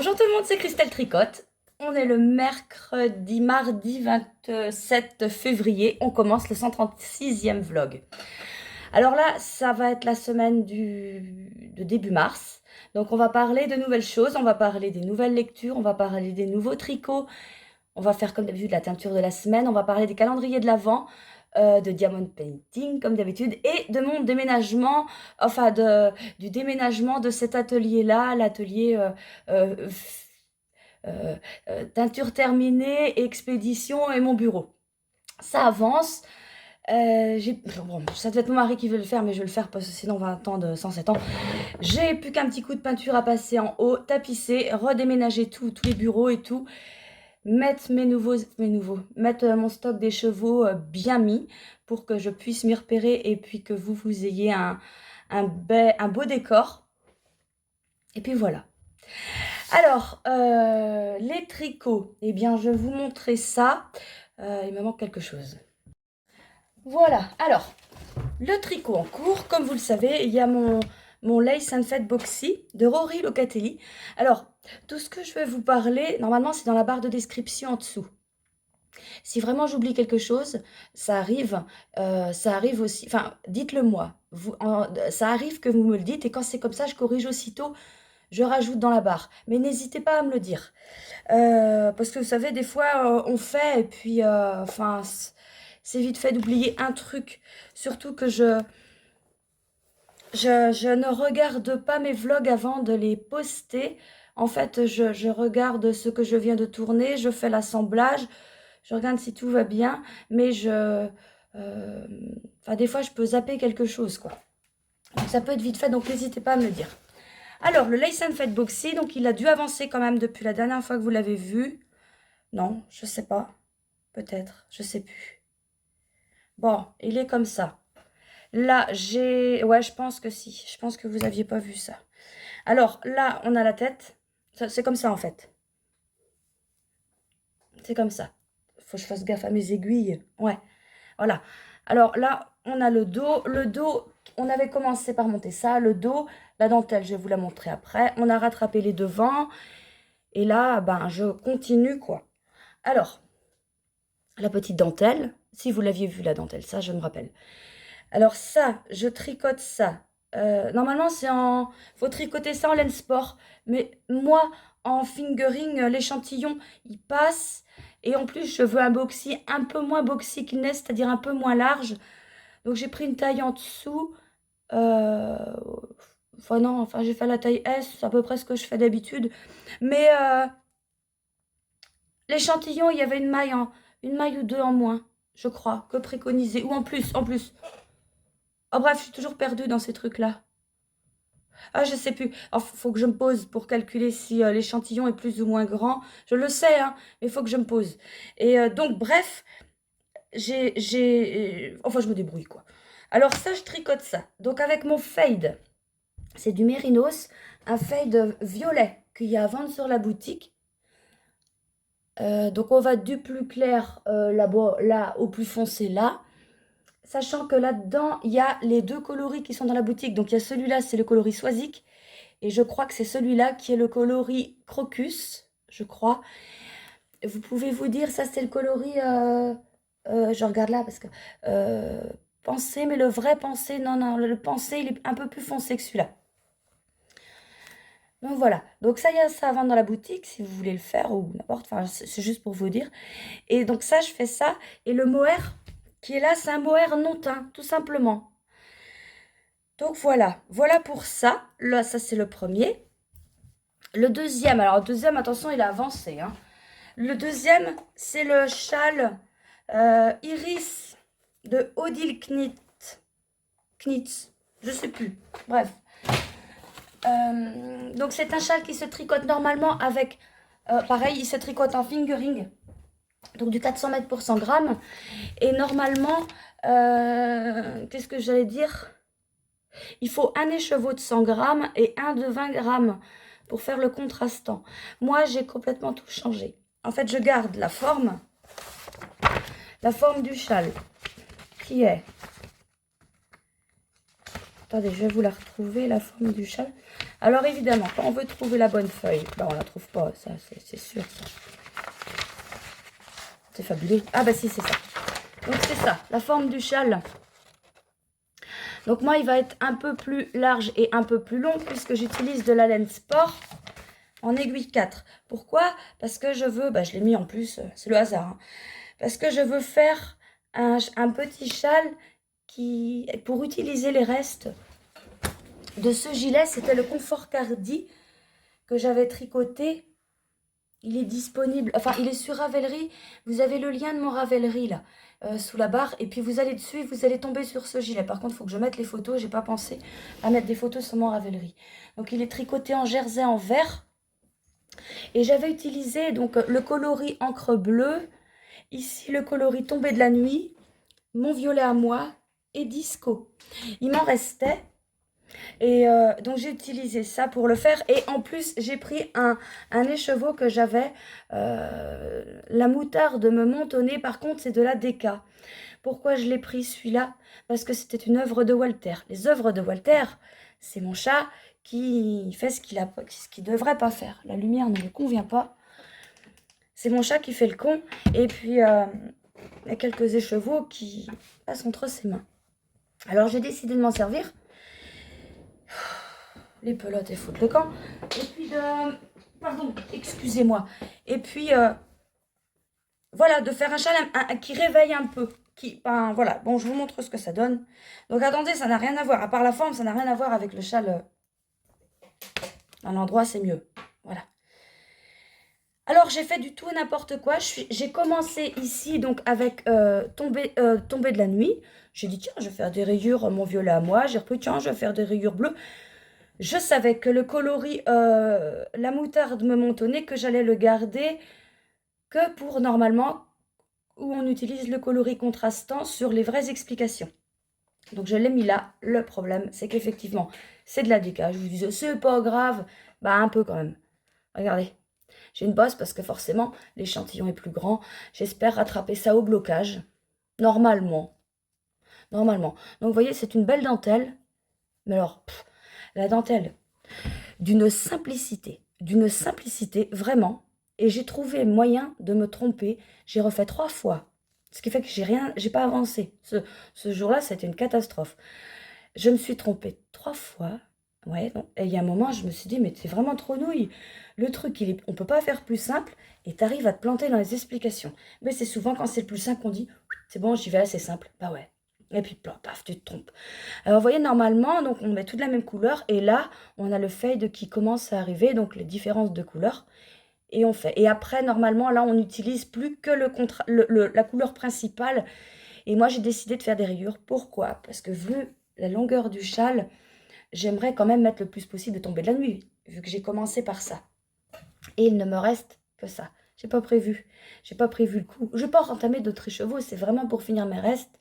Bonjour tout le monde, c'est Christelle Tricotte. On est le mardi 27 février. On commence le 136e vlog. Alors là, ça va être la semaine de début mars. Donc on va parler de nouvelles choses, on va parler des nouvelles lectures, on va parler des nouveaux tricots. On va faire comme d'habitude la teinture de la semaine, on va parler des calendriers de l'Avent, de diamond painting comme d'habitude, et de mon déménagement, enfin du déménagement de cet atelier-là, l'atelier teinture terminée, expédition et mon bureau. Ça avance. Bon, ça devait être mon mari qui veut le faire, mais je vais le faire parce que sinon on va attendre 107 ans. J'ai plus qu'un petit coup de peinture à passer en haut, tapisser, redéménager tous les bureaux et tout. Mettre mettre mon stock des chevaux bien mis pour que je puisse m'y repérer et puis que vous ayez un beau décor. Et puis voilà. Alors, les tricots, eh bien, je vais vous montrer ça. Il me manque quelque chose. Voilà, alors, le tricot en cours, comme vous le savez, il y a mon Lace and Fête Boxy de Rory Locatelli. Alors, tout ce que je vais vous parler, normalement, c'est dans la barre de description en dessous. Si vraiment j'oublie quelque chose, ça arrive aussi, enfin, dites-le moi. Ça arrive que vous me le dites et quand c'est comme ça, je corrige aussitôt, je rajoute dans la barre. Mais n'hésitez pas à me le dire. Parce que vous savez, des fois, on fait et puis, enfin, c'est vite fait d'oublier un truc. Surtout que je ne regarde pas mes vlogs avant de les poster. En fait, je regarde ce que je viens de tourner, je fais l'assemblage, je regarde si tout va bien, mais enfin, des fois, je peux zapper quelque chose, quoi. Donc, ça peut être vite fait, donc n'hésitez pas à me le dire. Alors, le Lace and Fête Boxy, donc il a dû avancer quand même depuis la dernière fois que vous l'avez vu. Non, je sais pas. Peut-être, je sais plus. Bon, il est comme ça. Là, ouais, je pense que si. Je pense que vous aviez pas vu ça. Alors, là, on a la tête. C'est comme ça, en fait. C'est comme ça. Faut que je fasse gaffe à mes aiguilles. Ouais, voilà. Alors là, on a le dos. Le dos, on avait commencé par monter ça. Le dos, la dentelle, je vais vous la montrer après. On a rattrapé les devants. Et là, ben, je continue, quoi. Alors, la petite dentelle. Si vous l'aviez vu, la dentelle, ça, je me rappelle. Alors ça, je tricote ça. Normalement, faut tricoter ça en laine sport. Mais moi, en fingering, l'échantillon, il passe. Et en plus, je veux un boxy un peu moins boxy qu'il n'est, c'est-à-dire un peu moins large. Donc, j'ai pris une taille en dessous. Euh, Enfin, non, enfin, j'ai fait la taille S, c'est à peu près ce que je fais d'habitude. Mais l'échantillon, il y avait une maille ou deux en moins, je crois, que préconisé. Ou en plus, en plus. Oh bref, je suis toujours perdue dans ces trucs-là. Ah, je sais plus. Il faut que je me pose pour calculer si l'échantillon est plus ou moins grand. Je le sais, hein, mais il faut que je me pose. Et donc, bref, enfin, je me débrouille, quoi. Alors ça, je tricote ça. Donc, avec mon fade, c'est du Mérinos, un fade violet qu'il y a à vendre sur la boutique. Donc, on va du plus clair là-bas, là, au plus foncé, là. Sachant que là-dedans, il y a les deux coloris qui sont dans la boutique. Donc, il y a celui-là, c'est le coloris Soisic. Et je crois que c'est celui-là qui est le coloris Crocus, je crois. Vous pouvez vous dire, ça c'est le coloris, je regarde là parce que, pensée, mais le vrai pensée, non, non, le pensée, il est un peu plus foncé que celui-là. Donc voilà, donc ça y a ça à vendre dans la boutique si vous voulez le faire ou n'importe, enfin c'est juste pour vous dire. Et donc ça, je fais ça. Et le mohair qui est là, c'est un mohair non teint, tout simplement. Donc voilà, voilà pour ça. Là, ça c'est le premier. Le deuxième, alors le deuxième, attention, il a avancé, hein. Le deuxième, c'est le châle Iris de Odile Knitz, je sais plus, bref. Donc c'est un châle qui se tricote normalement avec, pareil, il se tricote en fingering, donc du 400 mètres pour 100 grammes. Et normalement, qu'est-ce que j'allais dire? Il faut un écheveau de 100 grammes et un de 20 grammes pour faire le contrastant. Moi, j'ai complètement tout changé. En fait, je garde la forme du châle, qui est Attendez, je vais vous la retrouver, la forme du châle. Alors évidemment, quand on veut trouver la bonne feuille, ben on la trouve pas, ça c'est sûr. Ça. C'est fabuleux. Ah bah si, c'est ça. Donc c'est ça, la forme du châle. Donc moi, il va être un peu plus large et un peu plus long puisque j'utilise de la laine sport en aiguille 4. Pourquoi? Parce que je veux, bah je l'ai mis en plus, c'est le hasard. Hein. Parce que je veux faire un petit châle qui, pour utiliser les restes de ce gilet, c'était le Confort Cardi que j'avais tricoté. Il est disponible, enfin il est sur Ravelry. Vous avez le lien de mon Ravelry là, sous la barre. Et puis vous allez dessus et vous allez tomber sur ce gilet. Par contre, il faut que je mette les photos. J'ai pas pensé à mettre des photos sur mon Ravelry. Donc il est tricoté en jersey en vert. Et j'avais utilisé donc le coloris encre bleue. Ici le coloris tombé de la nuit. Mon violet à moi et disco. Il m'en restait. Et donc j'ai utilisé ça pour le faire. Et en plus, j'ai pris un écheveau que j'avais. La moutarde me montonnait. Par contre, c'est de la déca. Pourquoi je l'ai pris celui-là? Parce que c'était une œuvre de Walter. Les œuvres de Walter, c'est mon chat qui fait ce qu'il devrait pas faire. La lumière ne me convient pas. C'est mon chat qui fait le con. Et puis, il y a quelques écheveaux qui passent entre ses mains. Alors, j'ai décidé de m'en servir. Les pelotes et foutre le camp. Et puis pardon, excusez-moi. Et puis voilà, de faire un châle qui réveille un peu. Voilà, bon, je vous montre ce que ça donne. Donc attendez, ça n'a rien à voir. À part la forme, ça n'a rien à voir avec le châle. À l'endroit, c'est mieux. Voilà. Alors, j'ai fait du tout et n'importe quoi. J'ai commencé ici, donc, avec tomber de la nuit. J'ai dit, tiens, je vais faire des rayures, mon violet à moi. J'ai repris, tiens, je vais faire des rayures bleues. Je savais que le coloris, la moutarde me montonnait, que j'allais le garder que pour normalement où on utilise le coloris contrastant sur les vraies explications. Donc je l'ai mis là. Le problème, c'est qu'effectivement, c'est de la déca. Je vous disais, c'est pas grave. Bah un peu quand même. Regardez. J'ai une bosse parce que forcément, l'échantillon est plus grand. J'espère rattraper ça au blocage. Normalement. Normalement. Donc vous voyez, c'est une belle dentelle. Mais alors, la dentelle, d'une simplicité vraiment. Et j'ai trouvé moyen de me tromper. J'ai refait 3 fois. Ce qui fait que j'ai pas avancé. Ce jour-là, c'était une catastrophe. Je me suis trompée 3 fois. Ouais, non. Et il y a un moment, je me suis dit, mais c'est vraiment trop nouille. Le truc, on peut pas faire plus simple et tu arrives à te planter dans les explications. Mais c'est souvent quand c'est le plus simple qu'on dit, c'est bon, j'y vais, c'est simple. Bah ouais. Et puis, paf, tu te trompes. Alors, vous voyez, normalement, donc on met toute la même couleur. Et là, on a le fade qui commence à arriver, donc les différences de couleurs. Et on fait. Et après, normalement, là, on n'utilise plus que la couleur principale. Et moi, j'ai décidé de faire des rayures. Pourquoi? Parce que vu la longueur du châle, j'aimerais quand même mettre le plus possible de tomber de la nuit, vu que j'ai commencé par ça. Et il ne me reste que ça. J'ai pas prévu le coup. Je ne vais pas entamer d'autres écheveaux, c'est vraiment pour finir mes restes.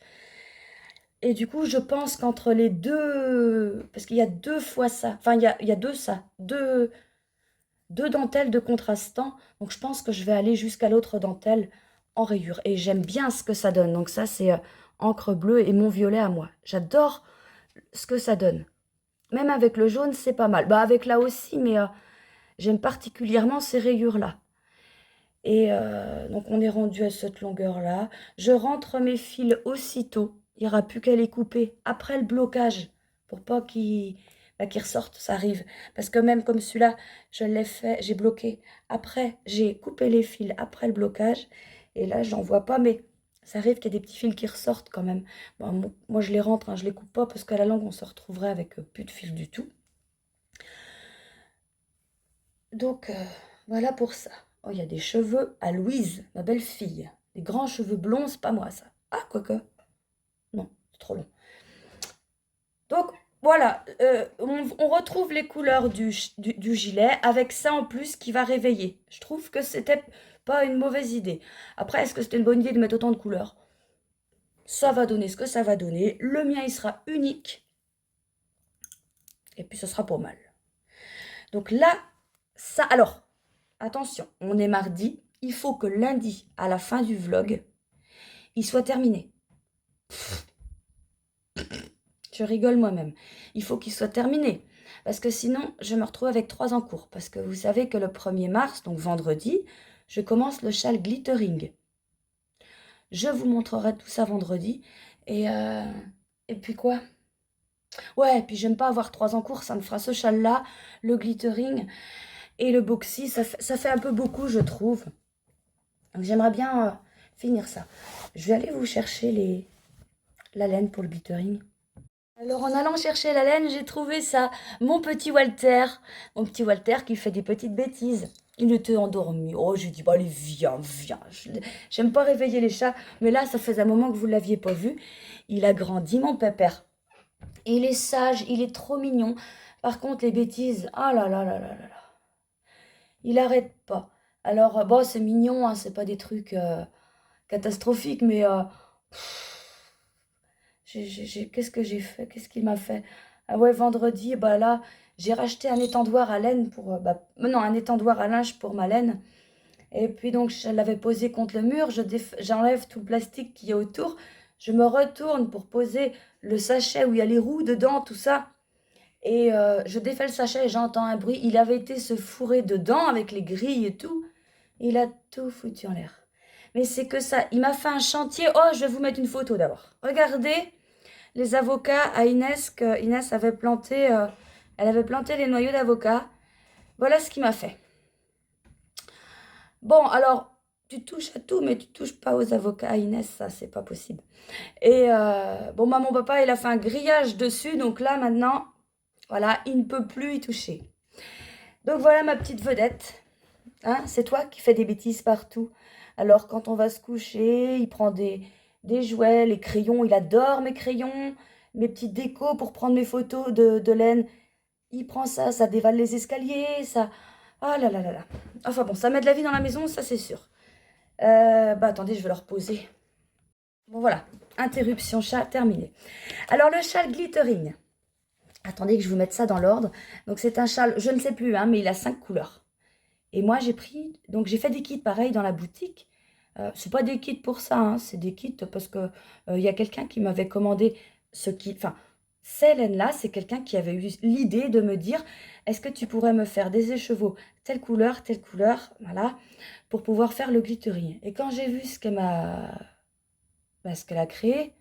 Et du coup, je pense qu'entre les deux, parce qu'il y a 2 fois ça, enfin il y a 2 ça, deux dentelles de contrastant. Donc je pense que je vais aller jusqu'à l'autre dentelle en rayure. Et j'aime bien ce que ça donne. Donc ça, c'est encre bleue et mon violet à moi. J'adore ce que ça donne. Même avec le jaune, c'est pas mal. Bah avec là aussi, mais j'aime particulièrement ces rayures-là. Et donc on est rendu à cette longueur-là. Je rentre mes fils aussitôt. Il n'y aura plus qu'à les couper après le blocage pour pas qu'ils ressortent, ça arrive. Parce que même comme celui-là, je l'ai fait, j'ai bloqué. Après, j'ai coupé les fils après le blocage. Et là, j'en vois pas, mais ça arrive qu'il y ait des petits fils qui ressortent quand même. Bon, moi, je les rentre, hein, je les coupe pas parce qu'à la longue, on se retrouverait avec plus de fils du tout. Donc, voilà pour ça. Oh, il y a des cheveux à Louise, ma belle-fille. Des grands cheveux blonds, c'est pas moi, ça. Ah, quoique. Non, c'est trop long. Donc, voilà. On retrouve les couleurs du gilet avec ça en plus qui va réveiller. Je trouve que c'était pas une mauvaise idée. Après, est-ce que c'était une bonne idée de mettre autant de couleurs? Ça va donner ce que ça va donner. Le mien, il sera unique. Et puis, ce sera pas mal. Donc là, ça... Alors... Attention, on est mardi, il faut que lundi, à la fin du vlog, il soit terminé. Je rigole moi-même. Il faut qu'il soit terminé. Parce que sinon, je me retrouve avec 3 en cours. Parce que vous savez que le 1er mars, donc vendredi, je commence le châle glittering. Je vous montrerai tout ça vendredi. Et puis quoi? Ouais, et puis j'aime pas avoir 3 en cours. Ça me fera ce châle-là, le glittering et le boxy. Ça fait un peu beaucoup, je trouve. Donc j'aimerais bien finir ça. Je vais aller vous chercher la laine pour le glittering. Alors en allant chercher la laine, j'ai trouvé ça. Mon petit Walter qui fait des petites bêtises. Il était endormi. Oh, je lui ai dit, bah, allez, viens, viens. J'aime pas réveiller les chats, mais là, ça faisait un moment que vous ne l'aviez pas vu. Il a grandi, mon pépère. Il est sage, il est trop mignon. Par contre, les bêtises, ah là là là là là là. Il arrête pas. Alors, bon, c'est mignon, hein, c'est pas des trucs catastrophiques, mais qu'est-ce que j'ai fait? Qu'est-ce qu'il m'a fait? Ah ouais, vendredi, bah là, j'ai racheté un étendoir à laine pour... non, un étendoir à linge pour ma laine. Et puis donc, je l'avais posé contre le mur. J'enlève tout le plastique qui est autour. Je me retourne pour poser le sachet où il y a les roues dedans, tout ça. Et je défais le sachet et j'entends un bruit. Il avait été se fourrer dedans avec les grilles et tout. Il a tout foutu en l'air. Mais c'est que ça. Il m'a fait un chantier. Oh, je vais vous mettre une photo d'abord. Regardez les avocats à Inès, que Inès avait planté. Elle avait planté les noyaux d'avocat. Voilà ce qu'il m'a fait. Bon, alors, tu touches à tout, mais tu touches pas aux avocats à Inès, ça, c'est pas possible. Et bon, bah, mon papa, il a fait un grillage dessus, donc là, maintenant, voilà, il ne peut plus y toucher. Donc voilà ma petite vedette. Hein, c'est toi qui fais des bêtises partout. Alors, quand on va se coucher, il prend des jouets, les crayons, il adore mes crayons, mes petites décos pour prendre mes photos de laine. Il prend ça, ça dévale les escaliers, ça... Ah là là là là. Enfin bon, ça met de la vie dans la maison, ça c'est sûr. Bah attendez, je vais le reposer. Bon voilà, interruption chat terminée. Alors le châle glittering. Attendez que je vous mette ça dans l'ordre. Donc c'est un châle, je ne sais plus, hein, mais il a 5 couleurs. Et moi j'ai pris, donc j'ai fait des kits pareils dans la boutique. C'est pas des kits pour ça, hein, c'est des kits parce que y a quelqu'un qui m'avait commandé ce kit. Enfin, ces laines-là, c'est quelqu'un qui avait eu l'idée de me dire, est-ce que tu pourrais me faire des écheveaux telle couleur, voilà, pour pouvoir faire le glittering. Et quand j'ai vu ce qu'elle a créé,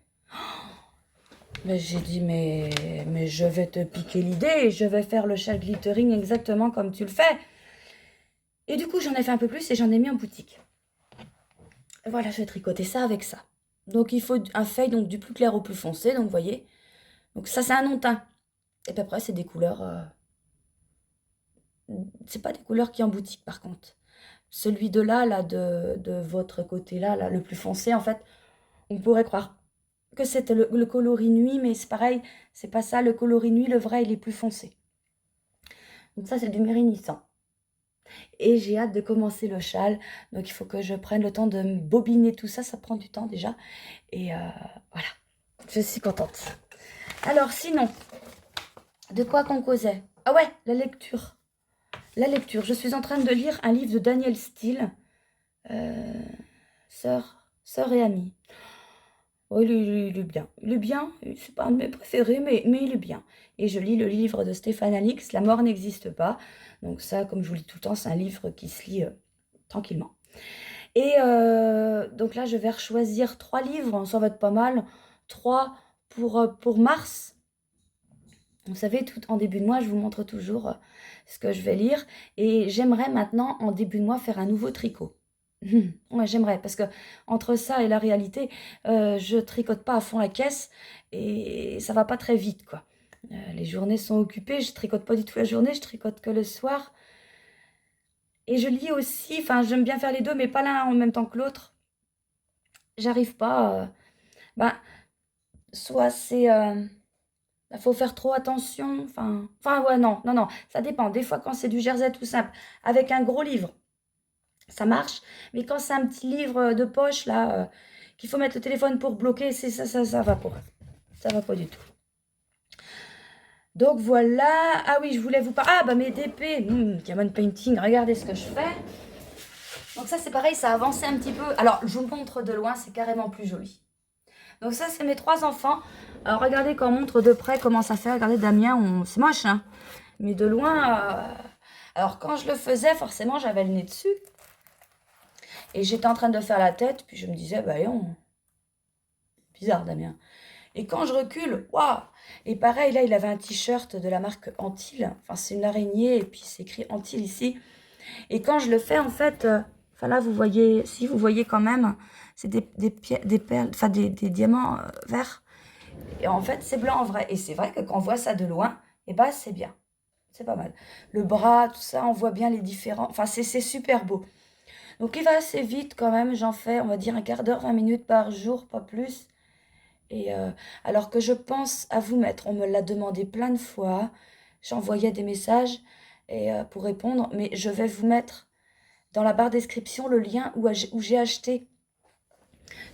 j'ai dit, mais je vais te piquer l'idée et je vais faire le châle glittering exactement comme tu le fais. Et du coup, j'en ai fait un peu plus et j'en ai mis en boutique. Et voilà, je vais tricoter ça avec ça. Donc, il faut un feuille donc, du plus clair au plus foncé. Donc, vous voyez. Donc, ça, c'est un non-teint. Et puis après, c'est des couleurs... c'est pas des couleurs qui en boutique, par contre. Celui de là, de votre côté-là, là, le plus foncé, en fait, on pourrait croire que c'était le coloris nuit, mais c'est pareil, c'est pas ça. Le coloris nuit, le vrai, il est plus foncé. Donc ça, c'est du mérinissant. Et j'ai hâte de commencer le châle. Donc, il faut que je prenne le temps de me bobiner tout ça. Ça prend du temps déjà. Et voilà, je suis contente. Alors, sinon, de quoi qu'on causait? Ah ouais, la lecture. La lecture. Je suis en train de lire un livre de Daniel Steele. Sœur et amie. Oh, il est bien. Il est bien. C'est pas un de mes préférés, mais il est bien. Et je lis le livre de Stéphane Alix, La mort n'existe pas. Donc ça, comme je vous lis tout le temps, c'est un livre qui se lit tranquillement. Et donc là, je vais choisir 3 livres. Ça va être pas mal. 3 pour mars. Vous savez, tout en début de mois, je vous montre toujours ce que je vais lire. Et j'aimerais maintenant, en début de mois, faire un nouveau tricot. Ouais, j'aimerais, parce que entre ça et la réalité, je tricote pas à fond la caisse et ça va pas très vite, quoi. Les journées sont occupées, je tricote pas du tout la journée, je tricote que le soir. Et je lis aussi, enfin, j'aime bien faire les deux, mais pas l'un en même temps que l'autre. J'arrive pas. Ben, soit c'est... il faut faire trop attention. Enfin, ouais, non, ça dépend. Des fois, quand c'est du jersey tout simple, avec un gros livre, ça marche. Mais quand c'est un petit livre de poche, là, qu'il faut mettre le téléphone pour bloquer, c'est ça va pas. Ça va pas du tout. Donc voilà. Ah oui, je voulais vous parler. Ah bah mes DP, Diamond Painting, regardez ce que je fais. Donc ça c'est pareil, ça a avancé un petit peu. Alors je vous le montre de loin, c'est carrément plus joli. Donc ça, c'est mes 3 enfants. Alors, regardez quand on montre de près comment ça fait. Regardez, Damien, c'est moche, hein. Mais de loin... Alors, quand je le faisais, forcément, j'avais le nez dessus. Et j'étais en train de faire la tête. Puis je me disais, bah, non. Bizarre, Damien. Et quand je recule, waouh! Et pareil, là, il avait un t-shirt de la marque Antil. Enfin, c'est une araignée. Et puis, c'est écrit Antil ici. Et quand je le fais, en fait... Enfin, là, vous voyez... Si, vous voyez quand même... C'est des perles... Enfin, des diamants verts. Et en fait, c'est blanc en vrai. Et c'est vrai que quand on voit ça de loin, eh ben, c'est bien. C'est pas mal. Le bras, tout ça, on voit bien les différents... Enfin, c'est super beau. Donc, il va assez vite quand même. J'en fais, on va dire, un quart d'heure, 20 minutes par jour, pas plus. Et alors que je pense à vous mettre, on me l'a demandé plein de fois. J'envoyais des messages et, pour répondre. Mais je vais vous mettre dans la barre description le lien où j'ai acheté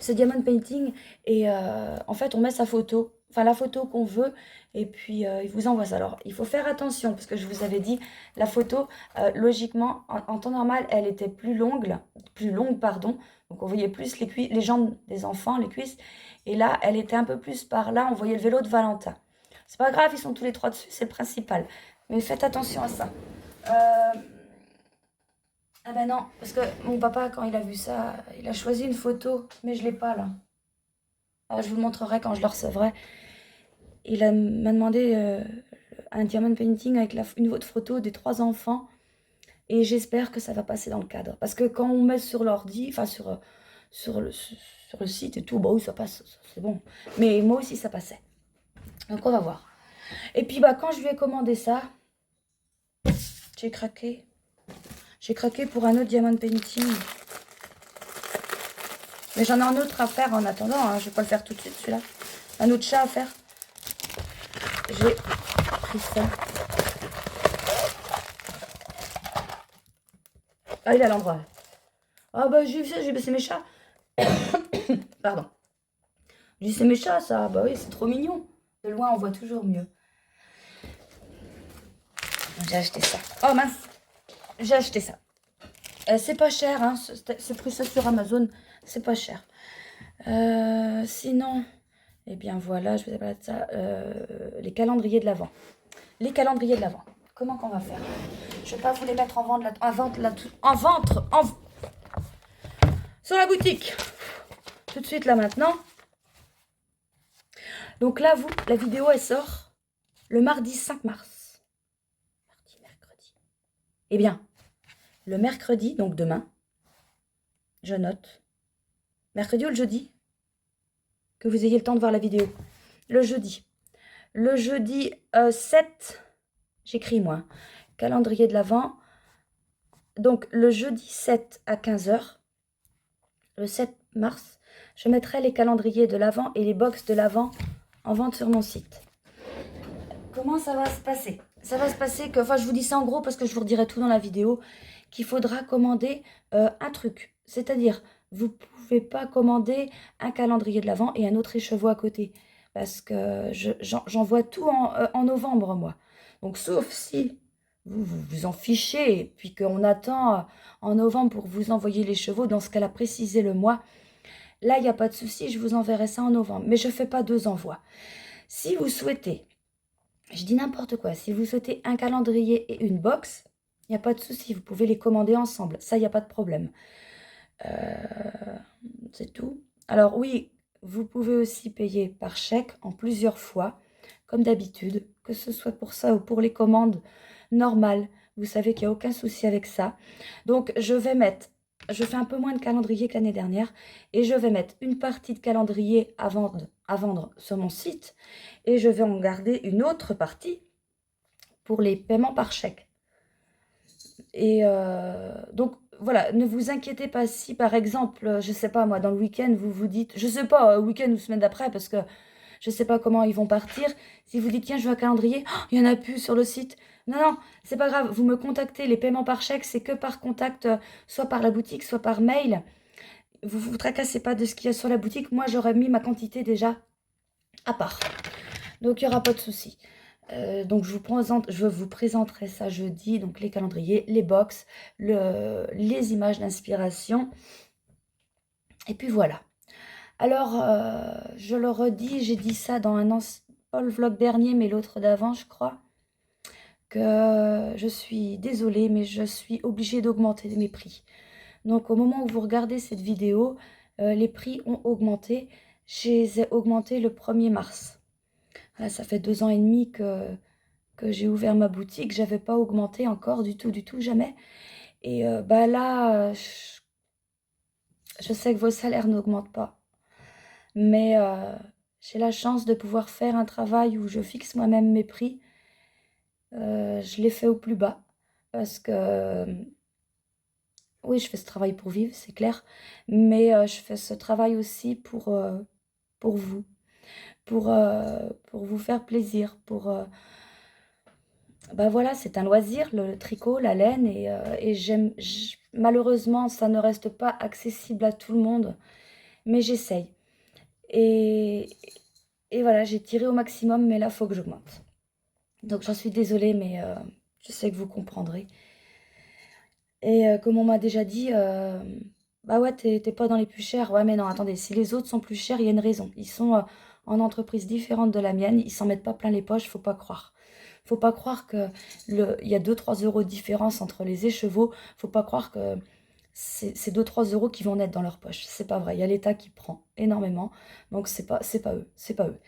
ce diamond painting. Et en fait, on met sa photo. Enfin, la photo qu'on veut, et puis il vous envoie ça. Alors, il faut faire attention, parce que je vous avais dit, la photo, logiquement, en temps normal, elle était plus longue, pardon. Donc, on voyait plus les jambes des enfants, les cuisses. Et là, elle était un peu plus par là, on voyait le vélo de Valentin. C'est pas grave, ils sont tous les 3 dessus, c'est le principal. Mais faites attention à ça. Ah ben non, parce que mon papa, quand il a vu ça, il a choisi une photo, mais je l'ai pas là. Ah, je vous le montrerai quand je le recevrai. Il m'a demandé un diamond painting avec une autre photo des 3 enfants. Et j'espère que ça va passer dans le cadre. Parce que quand on met sur l'ordi, enfin sur le site et tout, bah oui, ça passe, c'est bon. Mais moi aussi, ça passait. Donc on va voir. Et puis bah quand je lui ai commandé ça, j'ai craqué. J'ai craqué pour un autre diamond painting. Mais j'en ai un autre à faire en attendant. Hein. Je vais pas le faire tout de suite celui-là. Un autre chat à faire. J'ai pris ça. Ah, il est à l'endroit. Ah bah j'ai vu ça, j'ai baissé mes chats. Pardon. J'ai dit c'est mes chats ça. Bah oui, c'est trop mignon. De loin, on voit toujours mieux. J'ai acheté ça. Oh mince. J'ai acheté ça. C'est pas cher, hein. C'est pris ça sur Amazon. C'est pas cher. Sinon, eh bien voilà, je vous ai parlé de ça. Les calendriers de l'Avent. Les calendriers de l'Avent. Comment qu'on va faire? Je vais pas vous les mettre en vente là, sur la boutique. Tout de suite là maintenant. Donc là, la vidéo elle sort le mardi 5 mars. Mercredi. Eh bien, le mercredi, donc demain, je note. Mercredi ou le jeudi? Que vous ayez le temps de voir la vidéo. Le jeudi. Le jeudi 7, j'écris moi, calendrier de l'Avent. Donc le jeudi 7 à 15 h, le 7 mars, je mettrai les calendriers de l'Avent et les box de l'Avent en vente sur mon site. Comment ça va se passer? Ça va se passer que, enfin je vous dis ça en gros parce que je vous redirai tout dans la vidéo, qu'il faudra commander un truc. C'est-à-dire, vous ne pouvez pas commander un calendrier de l'Avent et un autre écheveau à côté. Parce que j'envoie tout en novembre, moi. Donc, sauf si vous en fichez, et puis qu'on attend en novembre pour vous envoyer les chevaux, dans ce cas-là, précisez le mois. Là, il n'y a pas de souci, je vous enverrai ça en novembre. Mais je ne fais pas 2 envois. Si vous souhaitez, je dis n'importe quoi, si vous souhaitez un calendrier et une box, il n'y a pas de souci, vous pouvez les commander ensemble. Ça, il n'y a pas de problème. C'est tout. Alors oui, vous pouvez aussi payer par chèque en plusieurs fois, comme d'habitude, que ce soit pour ça ou pour les commandes normales. Vous savez qu'il n'y a aucun souci avec ça. Donc, je fais un peu moins de calendrier que l'année dernière, et je vais mettre une partie de calendrier à vendre sur mon site, et je vais en garder une autre partie pour les paiements par chèque. Et donc, voilà, ne vous inquiétez pas si, par exemple, je sais pas, moi, dans le week-end, vous vous dites, je sais pas, week-end ou semaine d'après, parce que je sais pas comment ils vont partir, si vous dites, tiens, je veux un calendrier, oh, il y en a plus sur le site. Non, non, c'est pas grave, vous me contactez, les paiements par chèque, c'est que par contact, soit par la boutique, soit par mail. Vous tracassez pas de ce qu'il y a sur la boutique, moi, j'aurais mis ma quantité déjà à part. Donc, il n'y aura pas de souci. Donc je vous présenterai ça jeudi, donc les calendriers, les box, les images d'inspiration. Et puis voilà. Alors, je le redis, j'ai dit ça dans pas le vlog dernier, mais l'autre d'avant, je crois, que je suis désolée, mais je suis obligée d'augmenter mes prix. Donc, au moment où vous regardez cette vidéo, les prix ont augmenté. Je les ai augmentés le 1er mars. Voilà, ça fait 2 ans et demi que j'ai ouvert ma boutique. J'avais pas augmenté encore du tout, jamais. Et bah là, je sais que vos salaires n'augmentent pas. Mais j'ai la chance de pouvoir faire un travail où je fixe moi-même mes prix. Je les fais au plus bas parce que, oui, je fais ce travail pour vivre, c'est clair, mais je fais ce travail aussi pour vous, pour vous faire plaisir, bah, voilà, c'est un loisir, le tricot, la laine et malheureusement, ça ne reste pas accessible à tout le monde, mais j'essaye et et voilà, j'ai tiré au maximum, mais là, il faut que j'augmente. Donc j'en suis désolée, mais je sais que vous comprendrez. Et comme on m'a déjà dit, bah ouais, t'es pas dans les plus chers. Ouais, mais non, attendez, si les autres sont plus chers, il y a une raison. Ils sont en entreprise différente de la mienne, ils s'en mettent pas plein les poches, faut pas croire. Faut pas croire que il y a 2-3 euros de différence entre les écheveaux. Faut pas croire que c'est 2-3 euros qui vont naître dans leur poche. C'est pas vrai. Il y a l'État qui prend énormément. Donc c'est pas eux. C'est pas eux.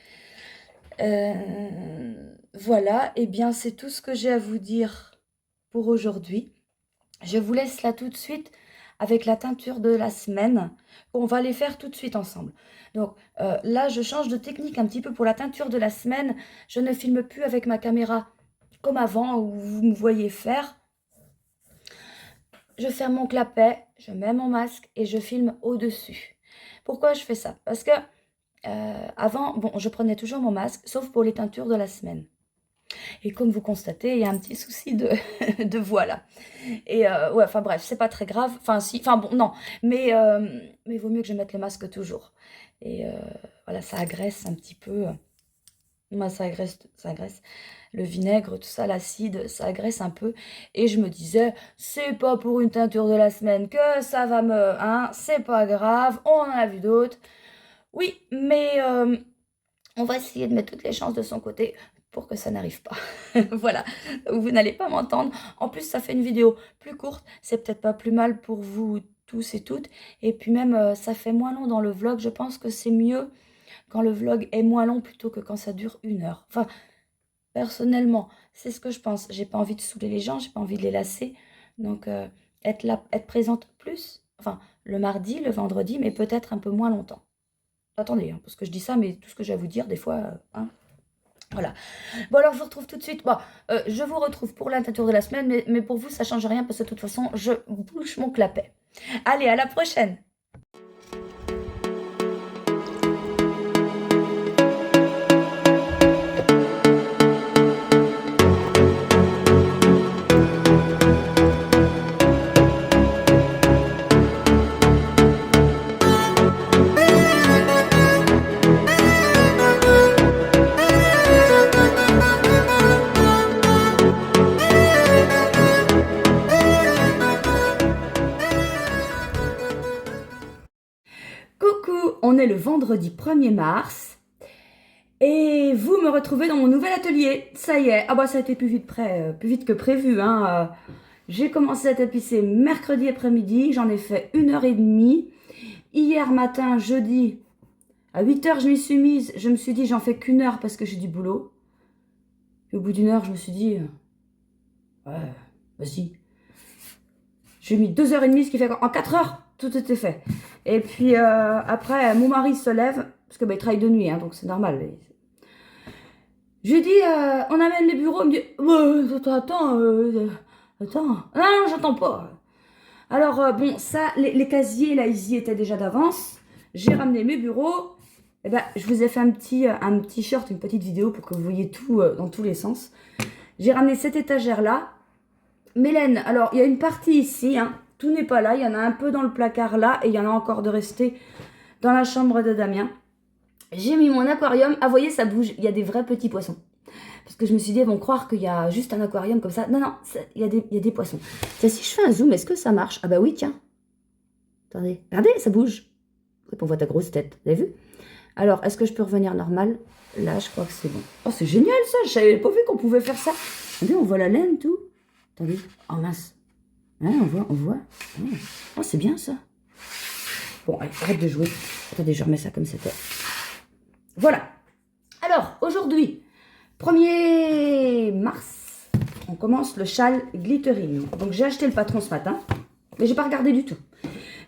Voilà, et bien c'est tout ce que j'ai à vous dire pour aujourd'hui. Je vous laisse là tout de suite avec la teinture de la semaine. On va les faire tout de suite ensemble. Donc là, je change de technique un petit peu pour la teinture de la semaine. Je ne filme plus avec ma caméra comme avant où vous me voyez faire. Je ferme mon clapet, je mets mon masque et je filme au-dessus. Pourquoi je fais ça? Parce que avant, bon, je prenais toujours mon masque, sauf pour les teintures de la semaine. Et comme vous constatez, il y a un petit souci de, de voix là. Et ouais, enfin bref, c'est pas très grave. Enfin si, enfin bon, non. Mais vaut mieux que je mette le masque toujours. Et voilà, ça agresse un petit peu. Moi, ça agresse. Le vinaigre, tout ça, l'acide, ça agresse un peu. Et je me disais, c'est pas pour une teinture de la semaine que ça va me... Hein, c'est pas grave, on en a vu d'autres. Oui, mais on va essayer de mettre toutes les chances de son côté pour que ça n'arrive pas. Voilà, vous n'allez pas m'entendre. En plus, ça fait une vidéo plus courte. C'est peut-être pas plus mal pour vous tous et toutes. Et puis même, ça fait moins long dans le vlog. Je pense que c'est mieux quand le vlog est moins long plutôt que quand ça dure 1 heure. Enfin, personnellement, c'est ce que je pense. J'ai pas envie de saouler les gens, j'ai pas envie de les lasser. Donc, être là, être présente plus. Enfin, le mardi, le vendredi, mais peut-être un peu moins longtemps. Attendez, hein, parce que je dis ça, mais tout ce que j'ai à vous dire, des fois, hein, voilà. Bon, alors, je vous retrouve tout de suite. Bon, je vous retrouve pour la teinture de la semaine, mais pour vous, ça change rien, parce que de toute façon, je bouche mon clapet. Allez, à la prochaine! Coucou, on est le vendredi 1er mars et vous me retrouvez dans mon nouvel atelier. Ça y est, ah bah ça a été plus vite que prévu. Hein. J'ai commencé à tapisser mercredi après-midi, j'en ai fait 1 h 30. Hier matin, jeudi, à 8 h je m'y suis mise, je me suis dit j'en fais qu'1 heure parce que j'ai du boulot. Et au bout d'1 heure, je me suis dit, ouais, vas-y. J'ai mis 2 h 30, ce qui fait qu'en 4 heures, tout était fait. Et puis après, mon mari se lève, parce que bah, il travaille de nuit, hein, donc c'est normal. Je lui dis, on amène les bureaux, il me dit, attends, non, j'attends pas. Alors bon, ça, les casiers, là, ils y étaient déjà d'avance. J'ai ramené mes bureaux. Et ben, je vous ai fait un petit short, une petite vidéo pour que vous voyez tout dans tous les sens. J'ai ramené cette étagère-là. Mélène, alors, il y a une partie ici, hein. Tout n'est pas là, il y en a un peu dans le placard là, et il y en a encore de resté dans la chambre de Damien. J'ai mis mon aquarium, ah vous voyez ça bouge, il y a des vrais petits poissons. Parce que je me suis dit, elles vont croire qu'il y a juste un aquarium comme ça. Non, non, il y a des poissons. Tiens, si je fais un zoom, est-ce que ça marche? Ah bah oui, tiens. Attendez, regardez, ça bouge. Hop, on voit ta grosse tête. Vous avez vu? Alors, est-ce que je peux revenir normal? Là, je crois que c'est bon. Oh, c'est génial ça! Je n'avais pas vu qu'on pouvait faire ça. Attendez, on voit la laine, tout. Attendez. Oh mince. Hein, on voit. Oh, c'est bien ça. Bon, allez, arrête de jouer. Attendez, je remets ça comme c'était. Voilà. Alors, aujourd'hui, 1er mars, on commence le châle glittering. Donc, j'ai acheté le patron ce matin, mais j'ai pas regardé du tout.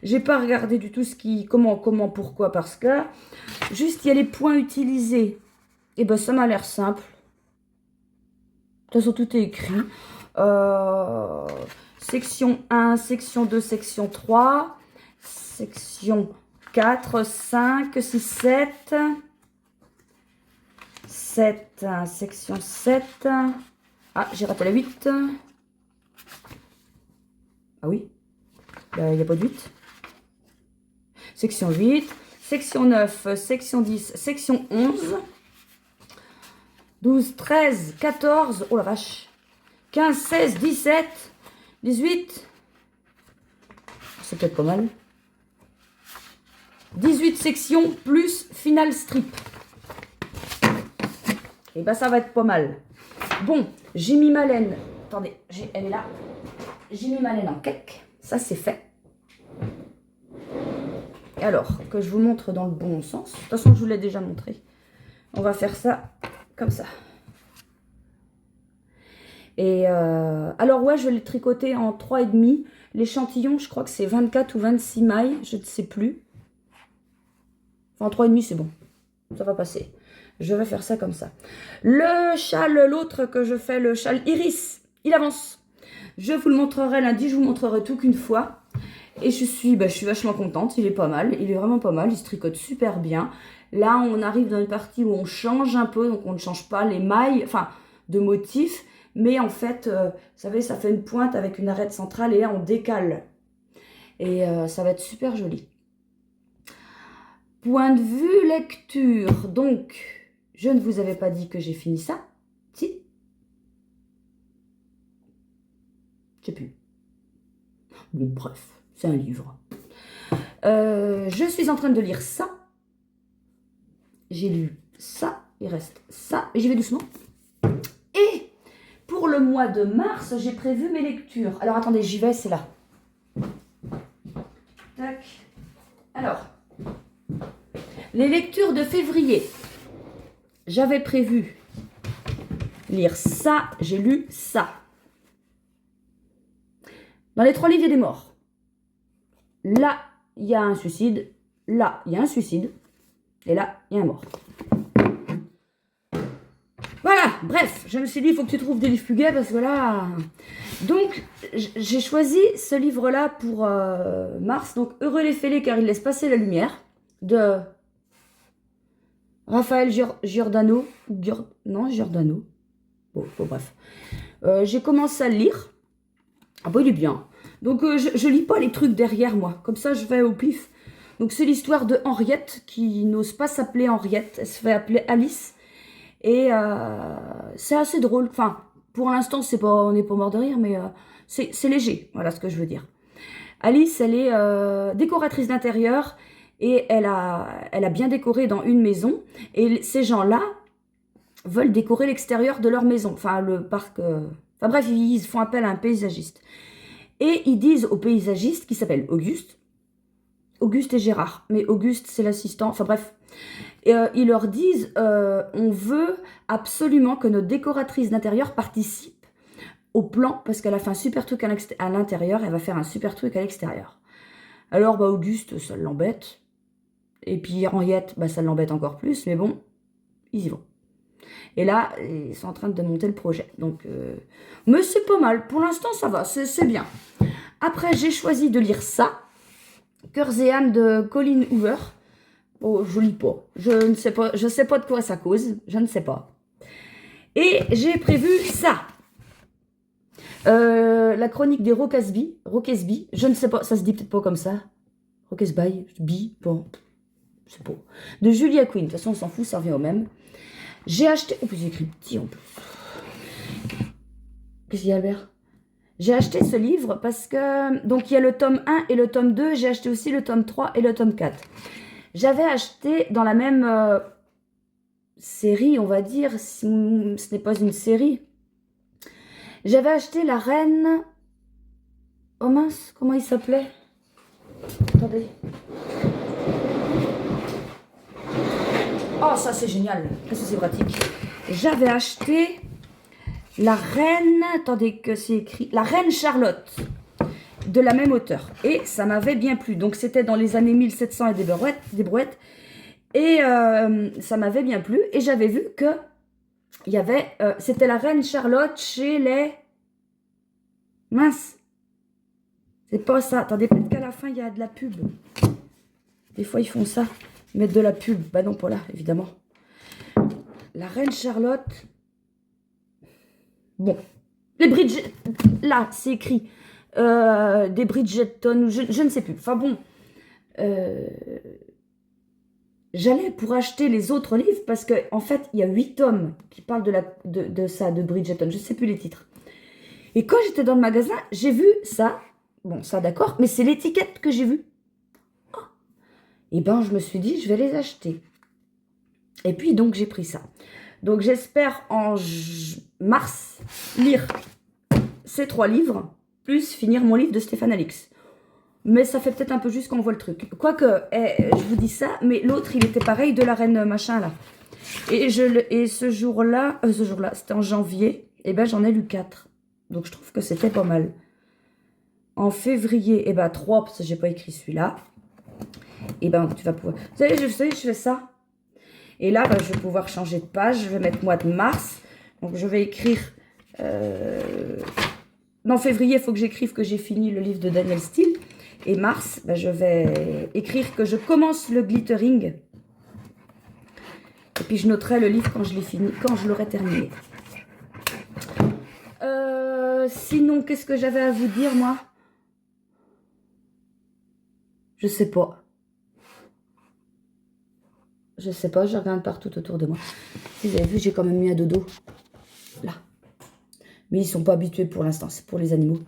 J'ai pas regardé du tout comment, pourquoi, parce que juste il y a les points utilisés. Et ben ça m'a l'air simple. De toute façon, tout est écrit. Section 1, section 2, section 3, section 4, 5, 6, 7. 7, section 7. Ah, j'ai raté la 8. Ah oui, il n'y a pas de 8. Section 8, section 9, section 10, section 11, 12, 13, 14, oh la vache, 15, 16, 17, 18, c'est peut-être pas mal, 18 sections plus final strip. Et ben ça va être pas mal. Bon, j'ai mis ma laine, attendez, elle est là, j'ai mis ma laine en cake, ça c'est fait. Alors, que je vous montre dans le bon sens. De toute façon, je vous l'ai déjà montré. On va faire ça comme ça. Et alors, ouais, je vais le tricoter en 3,5. L'échantillon, je crois que c'est 24 ou 26 mailles. Je ne sais plus. Enfin, en 3,5, c'est bon. Ça va passer. Je vais faire ça comme ça. Le châle, l'autre que je fais, le châle Iris, il avance. Je vous le montrerai lundi. Je vous montrerai tout qu'une fois. Et je suis vachement contente, il est pas mal, il est vraiment pas mal, il se tricote super bien. Là, on arrive dans une partie où on change un peu, donc on ne change pas les mailles, enfin, de motifs, mais en fait, vous savez, ça fait une pointe avec une arête centrale, et là, on décale. Et ça va être super joli. Point de vue lecture, donc, je ne vous avais pas dit que j'ai fini ça, si? Je sais plus. Bon, bref. C'est un livre. Je suis en train de lire ça. J'ai lu ça. Il reste ça. Et j'y vais doucement. Et pour le mois de mars, j'ai prévu mes lectures. Alors attendez, j'y vais, c'est là. Tac. Alors, les lectures de février. J'avais prévu lire ça. J'ai lu ça. Dans les 3 livres, il y a des morts. Là, il y a un suicide. Là, il y a un suicide. Et là, il y a un mort. Voilà, bref, je me suis dit, il faut que tu trouves des livres plus gais parce que là... Donc, j'ai choisi ce livre-là pour mars. Donc, Heureux les fêlés car ils laissent passer la lumière. De Raphaël Giordano. Non, Giordano. Bon, bref. J'ai commencé à le lire. Ah bah, il est bien. Donc, je lis pas les trucs derrière, moi. Comme ça, je vais au pif. Donc, c'est l'histoire de Henriette, qui n'ose pas s'appeler Henriette. Elle se fait appeler Alice. Et c'est assez drôle. Enfin, pour l'instant, on n'est pas mort de rire, mais c'est léger. Voilà ce que je veux dire. Alice, elle est décoratrice d'intérieur. Et elle a bien décoré dans une maison. Et ces gens-là veulent décorer l'extérieur de leur maison. Enfin, le parc... Enfin bref, ils font appel à un paysagiste. Et ils disent au paysagiste, qui s'appelle Auguste et Gérard, mais Auguste c'est l'assistant, enfin bref, et, ils leur disent, on veut absolument que notre décoratrice d'intérieur participe au plan, parce qu'elle a fait un super truc à l'intérieur, elle va faire un super truc à l'extérieur. Alors bah Auguste, ça l'embête, et puis Henriette, bah, ça l'embête encore plus, mais bon, ils y vont. Et là, ils sont en train de monter le projet. Donc, mais c'est pas mal. Pour l'instant, ça va. C'est bien. Après, j'ai choisi de lire ça. Cœurs et âmes de Colleen Hoover. Oh, je lis pas. Je ne sais pas. Je sais pas de quoi ça cause. Je ne sais pas. Et j'ai prévu ça. La chronique des Rokesby. Je ne sais pas. Ça se dit peut-être pas comme ça. Rokesby. Bon. Je sais pas. De Julia Quinn. De toute façon, on s'en fout. Ça revient au même. J'ai acheté... Oh, puis j'ai écrit petit en plus. Qu'est-ce qu'il y a, Albert? J'ai acheté ce livre parce que... Donc, il y a le tome 1 et le tome 2. J'ai acheté aussi le tome 3 et le tome 4. J'avais acheté dans la même série, on va dire, si ce n'est pas une série. J'avais acheté La Reine... Oh mince, comment il s'appelait? Attendez. Oh, ça c'est génial. Qu'est-ce que c'est pratique. J'avais acheté La Reine... Attendez que c'est écrit. La Reine Charlotte. De la même auteur. Et ça m'avait bien plu. Donc c'était dans les années 1700 et des brouettes. Et ça m'avait bien plu. Et j'avais vu que il y avait... c'était La Reine Charlotte chez les... Mince. C'est pas ça. Attendez, peut-être qu'à la fin, il y a de la pub. Des fois, ils font ça. Ils mettent de la pub. Bah non, pas là, évidemment. La Reine Charlotte. Bon. Les Bridget... Là, c'est écrit. Des Bridgerton. Je ne sais plus. Enfin bon. J'allais pour acheter les autres livres parce qu'en en fait, il y a 8 tomes qui parlent de ça, de Bridgerton. Je ne sais plus les titres. Et quand j'étais dans le magasin, j'ai vu ça. Bon, ça d'accord, mais c'est l'étiquette que j'ai vue. Oh. Et ben, je me suis dit, je vais les acheter. Et puis, donc, j'ai pris ça. Donc, j'espère en mars lire ces 3 livres, plus finir mon livre de Stéphane Alix. Mais ça fait peut-être un peu juste qu'on voit le truc. Quoique, je vous dis ça, mais l'autre, il était pareil de la reine machin, là. Et ce jour-là, c'était en janvier, et ben j'en ai lu 4. Donc, je trouve que c'était pas mal. En février, et ben 3, parce que j'ai pas écrit celui-là. Et ben, tu vas pouvoir... Vous savez, je fais ça. Et là, ben, je vais pouvoir changer de page. Je vais mettre mois de mars. Donc, je vais écrire... Non, février, il faut que j'écrive que j'ai fini le livre de Daniel Steele. Et mars, ben, je vais écrire que je commence le glittering. Et puis je noterai le livre quand je l'ai fini, quand je l'aurai terminé. Sinon, qu'est-ce que j'avais à vous dire, moi? Je sais pas. Je sais pas, je regarde partout autour de moi. Vous avez vu, j'ai quand même mis un dodo. Là. Mais ils sont pas habitués pour l'instant, c'est pour les animaux.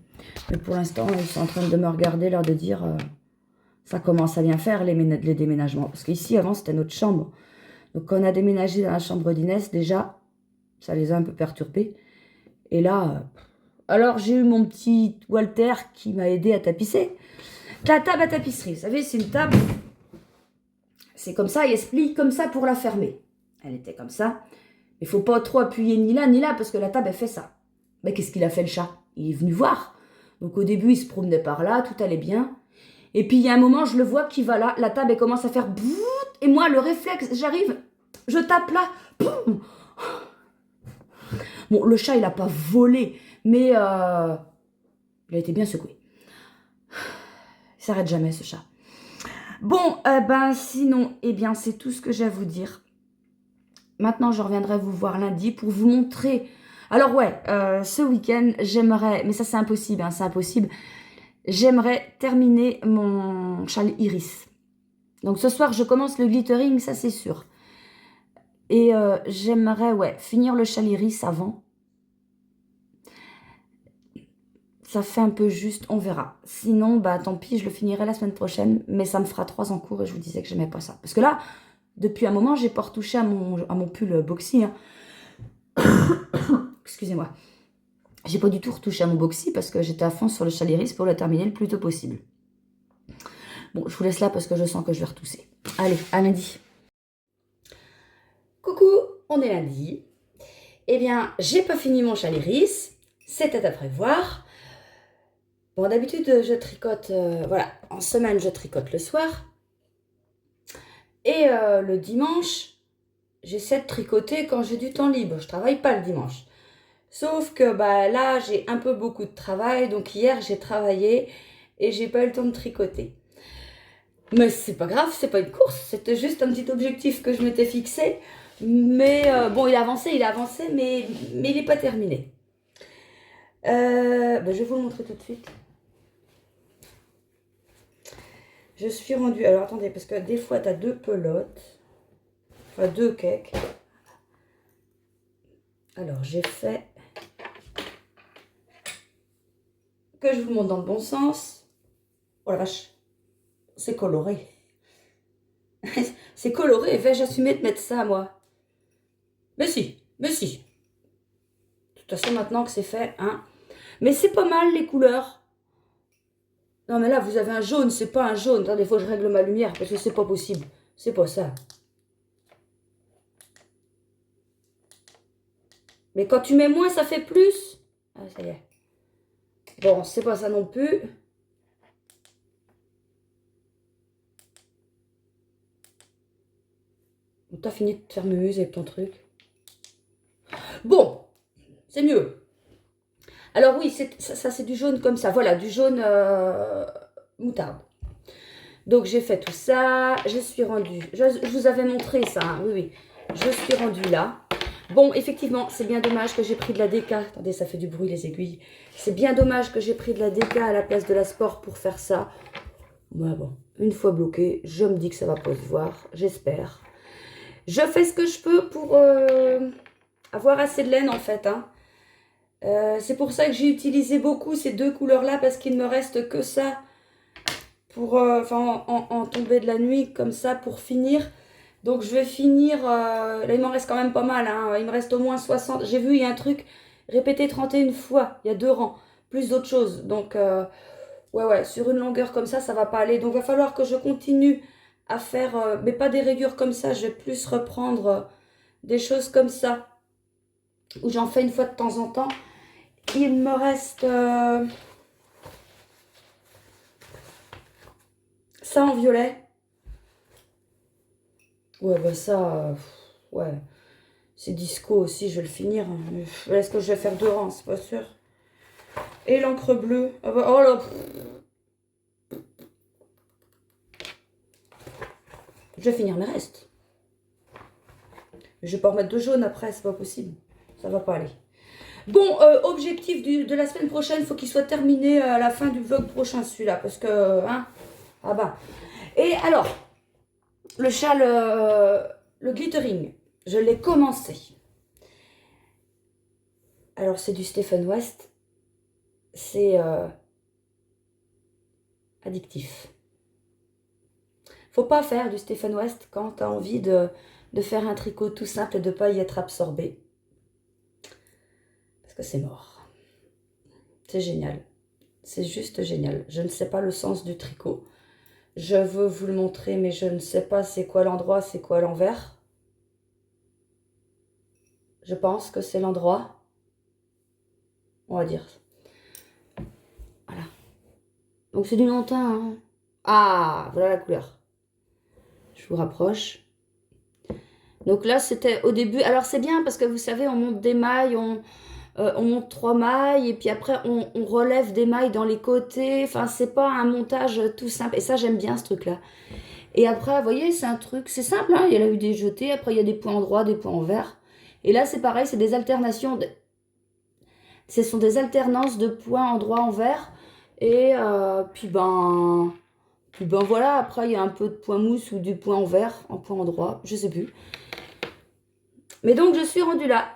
Mais pour l'instant, ils sont en train de me regarder, leur de dire... ça commence à bien faire, les déménagements. Parce qu'ici, avant, c'était notre chambre. Donc, quand on a déménagé dans la chambre d'Inès, déjà, ça les a un peu perturbés. Et là... alors, j'ai eu mon petit Walter qui m'a aidé à tapisser. La table à tapisserie, vous savez, c'est une table... c'est comme ça, et elle se plie comme ça pour la fermer. Elle était comme ça. Il ne faut pas trop appuyer ni là, parce que la table, elle fait ça. Mais qu'est-ce qu'il a fait, le chat? Il est venu voir. Donc, au début, il se promenait par là, tout allait bien. Et puis, il y a un moment, je le vois qui va là, la table, elle commence à faire... et moi, le réflexe, j'arrive, je tape là. Boum. Bon, le chat, il n'a pas volé, mais il a été bien secoué. Il s'arrête jamais, ce chat. Bon, ben sinon, eh bien, c'est tout ce que j'ai à vous dire. Maintenant, je reviendrai vous voir lundi pour vous montrer... alors ouais, ce week-end, j'aimerais... mais ça, c'est impossible, hein, c'est impossible. J'aimerais terminer mon châle iris. Donc, ce soir, je commence le glittering, ça, c'est sûr. Et j'aimerais, ouais, finir le châle iris avant. Ça fait un peu juste, on verra. Sinon, bah tant pis, je le finirai la semaine prochaine. Mais ça me fera 3 en cours et je vous disais que j'aimais pas ça. Parce que là, depuis un moment, j'ai pas retouché à mon pull boxy. Hein. Excusez-moi. J'ai pas du tout retouché à mon boxy parce que j'étais à fond sur le châle iris pour le terminer le plus tôt possible. Bon, je vous laisse là parce que je sens que je vais retousser. Allez, à lundi. Coucou, on est lundi. Eh bien, j'ai pas fini mon châle iris. C'était à prévoir. Bon, d'habitude, je tricote, voilà, en semaine, je tricote le soir. Et le dimanche, j'essaie de tricoter quand j'ai du temps libre. Je travaille pas le dimanche. Sauf que bah, là, j'ai un peu beaucoup de travail. Donc hier, j'ai travaillé et j'ai pas eu le temps de tricoter. Mais c'est pas grave, c'est pas une course. C'était juste un petit objectif que je m'étais fixé. Mais bon, il a avancé, mais il n'est pas terminé. Bah, je vais vous le montrer tout de suite. Je suis rendue... alors attendez, parce que des fois, tu as 2 pelotes. Enfin, 2 cakes. Alors, j'ai fait... que je vous montre dans le bon sens. Oh la vache, c'est coloré. C'est coloré, vais-je assumer de mettre ça, moi? Mais si, mais si. De toute façon, maintenant que c'est fait, hein. Mais c'est pas mal, les couleurs. Non, mais là, vous avez un jaune, c'est pas un jaune. Attendez, faut que je règle ma lumière, parce que c'est pas possible. C'est pas ça. Mais quand tu mets moins, ça fait plus. Ah, ça y est. Bon, c'est pas ça non plus. T'as fini de faire mumuse avec ton truc. Bon, c'est mieux. Alors oui, ça c'est du jaune comme ça. Voilà, du jaune moutarde. Donc j'ai fait tout ça. Je suis rendue. Je vous avais montré ça, hein, oui, oui. Je suis rendue là. Bon, effectivement, c'est bien dommage que j'ai pris de la DK. Attendez, ça fait du bruit les aiguilles. C'est bien dommage que j'ai pris de la DK à la place de la Sport pour faire ça. Ouais, bon, une fois bloqué, je me dis que ça va pas se voir. J'espère. Je fais ce que je peux pour avoir assez de laine en fait, hein. C'est pour ça que j'ai utilisé beaucoup ces deux couleurs-là parce qu'il ne me reste que ça pour, en tombée de la nuit comme ça pour finir. Donc je vais finir, là il m'en reste quand même pas mal, hein. Il me reste au moins 60. J'ai vu, il y a un truc répété 31 fois, il y a 2 rangs, plus d'autres choses. Donc ouais, sur une longueur comme ça va pas aller. Donc il va falloir que je continue à faire, mais pas des rayures comme ça, je vais plus reprendre des choses comme ça, où j'en fais une fois de temps en temps. Il me reste ça en violet. Ouais, bah ça, ouais, c'est disco aussi, je vais le finir. Est-ce que je vais faire 2 rangs, c'est pas sûr. Et l'encre bleue. Ah bah, oh là, je vais finir mes restes. Je vais pas remettre de jaune après, c'est pas possible. Ça va pas aller. Bon, objectif de la semaine prochaine, il faut qu'il soit terminé à la fin du vlog prochain, celui-là. Parce que, hein, ah bah. Et alors, le châle, le glittering, je l'ai commencé. Alors, c'est du Stephen West. C'est addictif. Faut pas faire du Stephen West quand tu as envie de faire un tricot tout simple et de ne pas y être absorbé. Parce que c'est mort. C'est génial. C'est juste génial. Je ne sais pas le sens du tricot. Je veux vous le montrer, mais je ne sais pas c'est quoi l'endroit, c'est quoi l'envers. Je pense que c'est l'endroit. On va dire. Voilà. Donc c'est du longtemps. Hein. Ah, voilà la couleur. Je vous rapproche. Donc là, c'était au début. Alors c'est bien parce que vous savez, on monte des mailles, on monte 3 mailles et puis après on relève des mailles dans les côtés. Enfin, c'est pas un montage tout simple. Et ça, j'aime bien ce truc-là. Et après, vous voyez, c'est un truc, c'est simple, hein, il y a eu des jetés, après il y a des points en droit, des points en vert. Et là, c'est pareil, c'est des alternations, ce sont des alternances de points en droit, en vert. Et puis ben voilà, après il y a un peu de point mousse ou du point en vert, en point en droit, je sais plus. Mais donc, je suis rendue là.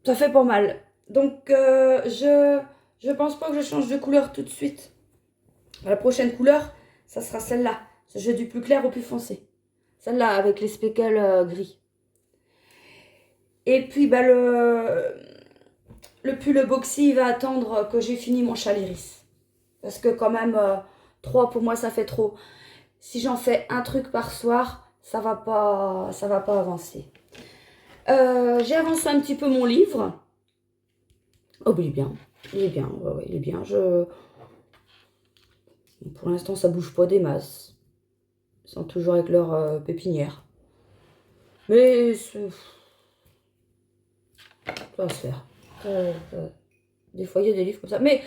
Ça fait pas mal. Donc, je pense pas que je change de couleur tout de suite. La prochaine couleur, ça sera celle-là. Ce jeu du plus clair au plus foncé. Celle-là, avec les speckles gris. Et puis, bah, le pull boxy, il va attendre que j'ai fini mon châle iris. Parce que quand même, 3 pour moi, ça fait trop. Si j'en fais un truc par soir, ça va pas avancer. J'ai avancé un petit peu mon livre. Oh, il est bien. Il est bien, ouais, il est bien. Pour l'instant, ça bouge pas des masses. Ils sont toujours avec leur pépinière. Mais ça va se faire. Des fois, il y a des livres comme ça. Mais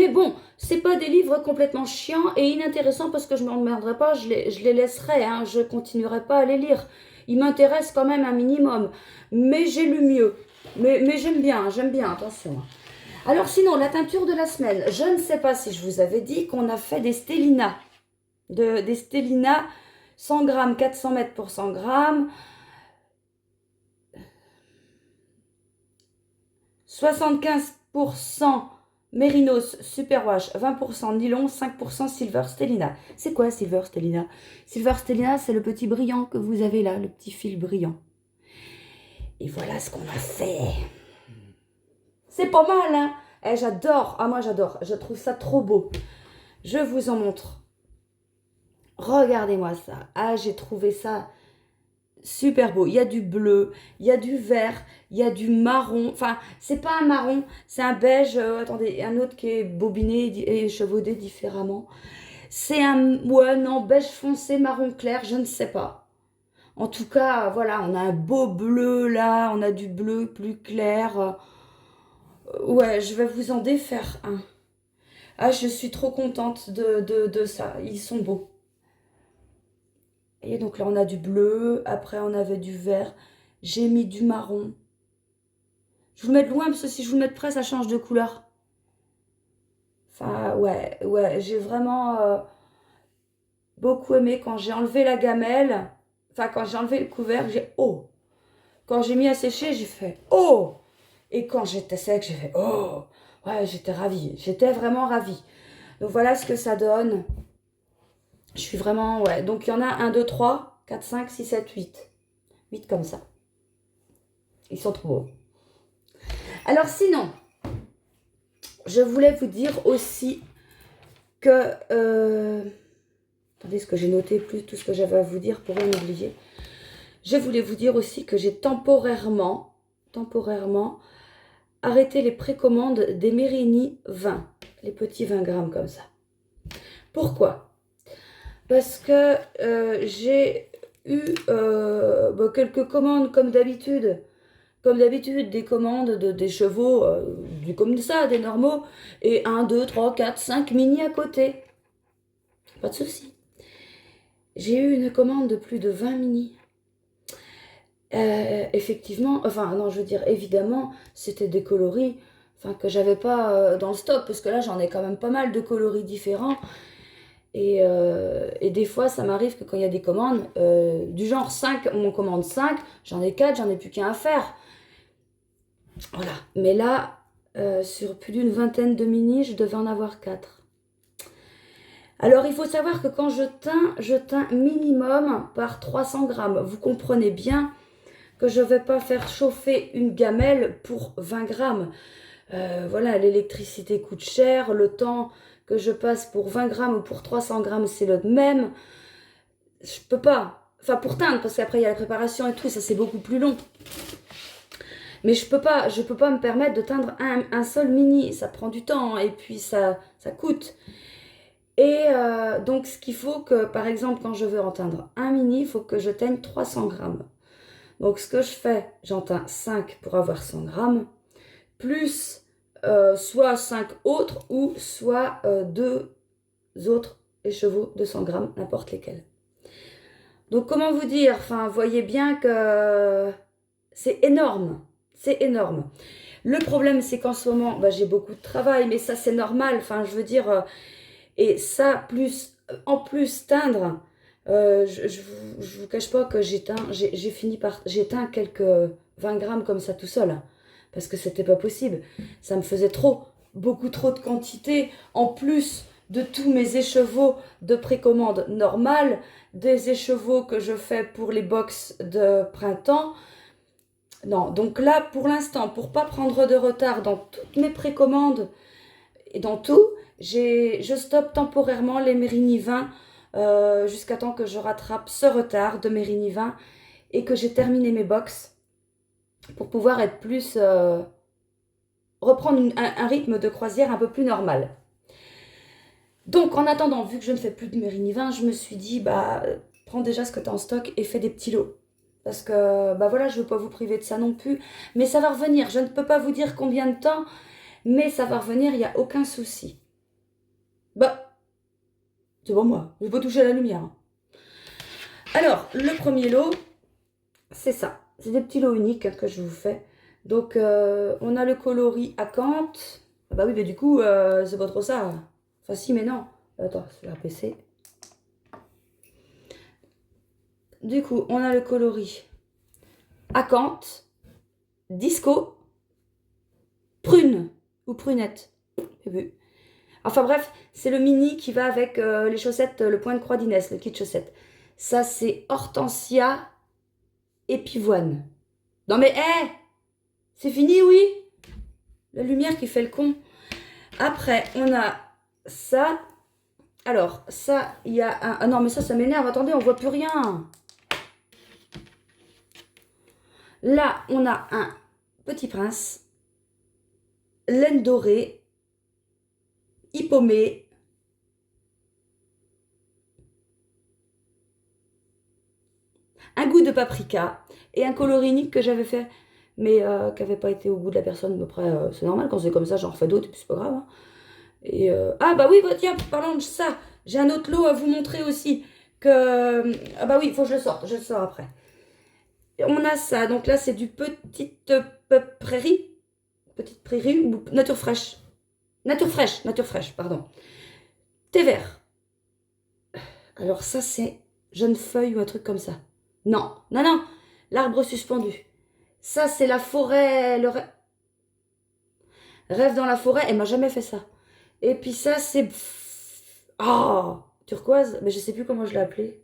bon, c'est pas des livres complètement chiants et inintéressants parce que je ne m'emmerderai pas. Je les laisserai. Hein, je continuerai pas à les lire. Ils m'intéressent quand même un minimum. Mais j'ai lu mieux. Mais j'aime bien, attention. Alors sinon, la teinture de la semaine. Je ne sais pas si je vous avais dit qu'on a fait des stellinas. Des stellinas 100 grammes, 400 mètres pour 100 grammes. 75% Mérinos Superwash, 20% nylon, 5% Silver Stellina. C'est quoi Silver Stellina? Silver Stellina, c'est le petit brillant que vous avez là, le petit fil brillant. Et voilà ce qu'on a fait. C'est pas mal, hein? Eh, j'adore. Ah, moi, j'adore. Je trouve ça trop beau. Je vous en montre. Regardez-moi ça. Ah, j'ai trouvé ça super beau. Il y a du bleu, il y a du vert, il y a du marron. Enfin, c'est pas un marron, c'est un beige. Attendez, un autre qui est bobiné et chevaudé différemment. C'est un, ouais, non, beige foncé, marron clair, je ne sais pas. En tout cas, voilà, on a un beau bleu là, on a du bleu plus clair. Ouais, je vais vous en défaire un. Ah, je suis trop contente de ça. Ils sont beaux. Et donc là, on a du bleu. Après, on avait du vert. J'ai mis du marron. Je vous le mets de loin parce que si je vous le mets de près, ça change de couleur. Enfin, ouais, j'ai vraiment beaucoup aimé quand j'ai enlevé la gamelle. Enfin, quand j'ai enlevé le couvercle, j'ai oh. Quand j'ai mis à sécher, j'ai fait oh. Et quand j'étais sec, j'ai fait oh. Ouais, j'étais ravie. J'étais vraiment ravie. Donc voilà ce que ça donne. Je suis vraiment, ouais. Donc il y en a 1, 2, 3, 4, 5, 6, 7, 8. 8 comme ça. Ils sont trop beaux. Alors sinon, je voulais vous dire aussi que... attendez, ce que j'ai noté plus tout ce que j'avais à vous dire pour rien oublier. Je voulais vous dire aussi que j'ai temporairement arrêté les précommandes des Mérini 20. Les petits 20 grammes comme ça. Pourquoi? Parce que j'ai eu quelques commandes comme d'habitude. Comme d'habitude, des commandes des chevaux, comme ça, des normaux. Et 1, 2, 3, 4, 5 mini à côté. Pas de souci. J'ai eu une commande de plus de 20 mini. Effectivement, enfin non, je veux dire, évidemment, c'était des coloris que j'avais pas dans le stock. Parce que là, j'en ai quand même pas mal de coloris différents. Et des fois, ça m'arrive que quand il y a des commandes, du genre 5, on commande 5, j'en ai 4, j'en ai plus qu'un à faire. Voilà. Mais là, sur plus d'une vingtaine de mini, je devais en avoir 4. Alors, il faut savoir que quand je teins minimum par 300 grammes. Vous comprenez bien que je ne vais pas faire chauffer une gamelle pour 20 grammes. Voilà, l'électricité coûte cher, le temps que je passe pour 20 grammes ou pour 300 grammes, c'est le même. Je peux pas. Enfin, pour teindre, parce qu'après, il y a la préparation et tout, ça c'est beaucoup plus long. Mais je peux pas me permettre de teindre un seul mini. Ça prend du temps et puis ça coûte. Et donc, ce qu'il faut que, par exemple, quand je veux en teindre un mini, il faut que je teigne 300 grammes. Donc, ce que je fais, j'en teins 5 pour avoir 100 grammes, plus soit 5 autres ou soit 2 autres écheveaux de 100 grammes, n'importe lesquels. Donc, comment vous dire? Enfin, voyez bien que c'est énorme. C'est énorme. Le problème, c'est qu'en ce moment, j'ai beaucoup de travail, mais ça, c'est normal. Enfin, je veux dire, et ça, en plus, teindre, je vous cache pas que j'ai teint quelques 20 grammes comme ça tout seul. Parce que c'était pas possible. Ça me faisait beaucoup trop de quantité. En plus de tous mes écheveaux de précommande normale, des écheveaux que je fais pour les box de printemps. Non, donc là, pour l'instant, pour pas prendre de retard dans toutes mes précommandes et dans tout, je stoppe temporairement les Mérini 20 jusqu'à temps que je rattrape ce retard de Mérini 20 et que j'ai terminé mes box pour pouvoir être plus... reprendre un rythme de croisière un peu plus normal. Donc, en attendant, vu que je ne fais plus de Mérini 20, je me suis dit, prends déjà ce que tu as en stock et fais des petits lots. Parce que, voilà, je ne veux pas vous priver de ça non plus. Mais ça va revenir. Je ne peux pas vous dire combien de temps, mais ça va revenir, il n'y a aucun souci. C'est bon, moi. Je ne vais pas toucher à la lumière. Alors, le premier lot, c'est ça. C'est des petits lots uniques que je vous fais. Donc, on a le coloris acanthe. Ah bah oui, mais du coup, c'est pas trop ça. Enfin, si, mais non. Attends, c'est un PC. Du coup, on a le coloris acanthe, disco, prune ou prunette. j'ai vu. Enfin bref, c'est le mini qui va avec les chaussettes, le point de croix d'Inès, le kit chaussettes. Ça, c'est hortensia et pivoine. Non mais, hé, c'est fini, oui? La lumière qui fait le con. Après, on a ça. Alors, ça, il y a un... Ah non, mais ça m'énerve. Attendez, on voit plus rien. Là, on a un Petit Prince, laine dorée, hippomée, un goût de paprika et un coloris unique que j'avais fait, mais qui n'avait pas été au goût de la personne. Après, c'est normal, quand c'est comme ça, j'en refais d'autres, et puis c'est pas grave. Hein. Et ah bah oui, bah, tiens, parlant de ça, j'ai un autre lot à vous montrer aussi. Ah bah oui, il faut que je le sorte, je le sors après. Et on a ça, donc là c'est du Petite Prairie. Petite Prairie ou Nature Fraîche. Nature fraîche, pardon. Thé vert. Alors ça c'est Jeune Feuille ou un truc comme ça. Non, non, non. L'arbre suspendu. Ça c'est la forêt. Rêve dans la forêt. Elle m'a jamais fait ça. Et puis ça c'est... Oh, turquoise. Mais je sais plus comment je l'ai appelé.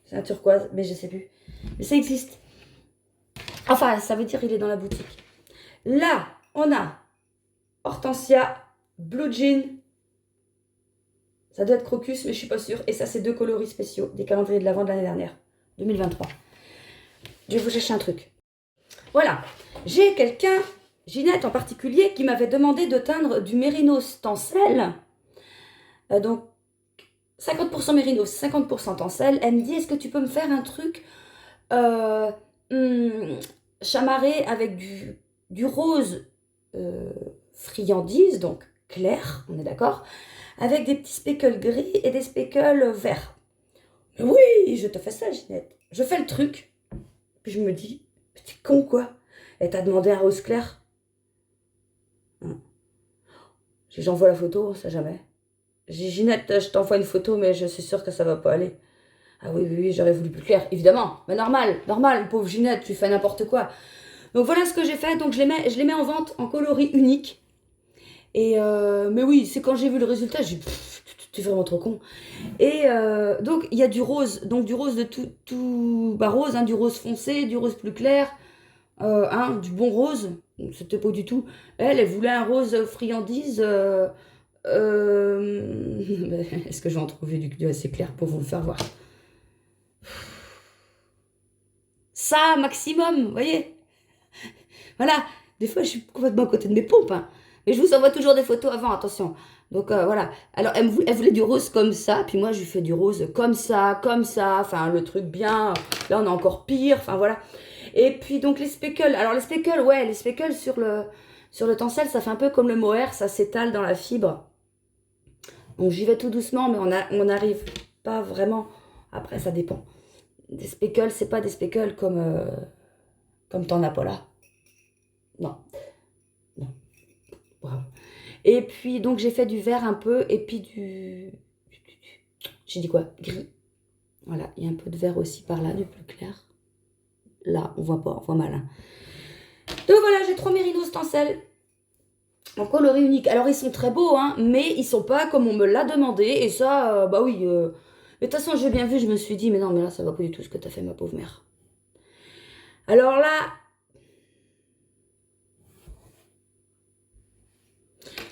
C'est un turquoise, mais je sais plus. Mais ça existe. Enfin, ça veut dire il est dans la boutique. Là, on a Hortensia, Blue Jean. Ça doit être Crocus, mais je suis pas sûre. Et ça, c'est 2 coloris spéciaux des calendriers de l'Avent de l'année dernière, 2023. Je vais vous chercher un truc. Voilà. J'ai quelqu'un, Ginette en particulier, qui m'avait demandé de teindre du mérinos tencel. Donc, 50% mérinos, 50% tencel. Elle me dit, est-ce que tu peux me faire un truc chamarré avec du rose friandise, donc clair, on est d'accord, avec des petits speckles gris et des speckles verts. Mais oui, je te fais ça, Ginette. Je fais le truc. Puis je me dis, petit con quoi. Elle t'a demandé un rose clair. J'envoie la photo, on sait jamais. J'ai Ginette, je t'envoie une photo, mais je suis sûre que ça va pas aller. Ah oui, oui, oui, j'aurais voulu plus clair, évidemment. Mais normal, pauvre Ginette, tu fais n'importe quoi. Donc voilà ce que j'ai fait. Donc je les mets en vente en coloris unique. Et mais oui, c'est quand j'ai vu le résultat, j'ai dit, tu es vraiment trop con. Et donc il y a du rose, donc du rose de tout bah, rose, hein, du rose foncé, du rose plus clair, du bon rose. C'était pas du tout. Elle voulait un rose friandise. Est-ce que j'ai en trouvé du assez clair pour vous le faire voir? Ça, maximum, vous voyez? Voilà, des fois je suis complètement à côté de mes pompes, hein. Mais je vous envoie toujours des photos avant, attention. Donc voilà. Alors elle voulait du rose comme ça, puis moi je lui fais du rose comme ça, enfin le truc bien. Là on a encore pire, enfin voilà. Et puis donc les speckles. Alors les speckles, ouais, les speckles sur le tencel, ça fait un peu comme le mohair, ça s'étale dans la fibre. Donc j'y vais tout doucement, mais on n'arrive pas vraiment. Après ça dépend. Des speckles, c'est pas des speckles comme t'en as pas là. Non. Non. Bravo. Et puis, donc, j'ai fait du vert un peu, et puis j'ai dit quoi? Gris. Voilà, il y a un peu de vert aussi par là, du plus clair. Là, on voit pas, on voit mal. Hein. Donc voilà, j'ai 3 mérinos tencel en coloris unique. Alors, ils sont très beaux, hein, mais ils sont pas comme on me l'a demandé, et ça, bah oui. Mais de toute façon, j'ai bien vu, je me suis dit, mais non, mais là, ça va pas du tout ce que t'as fait, ma pauvre mère. Alors là...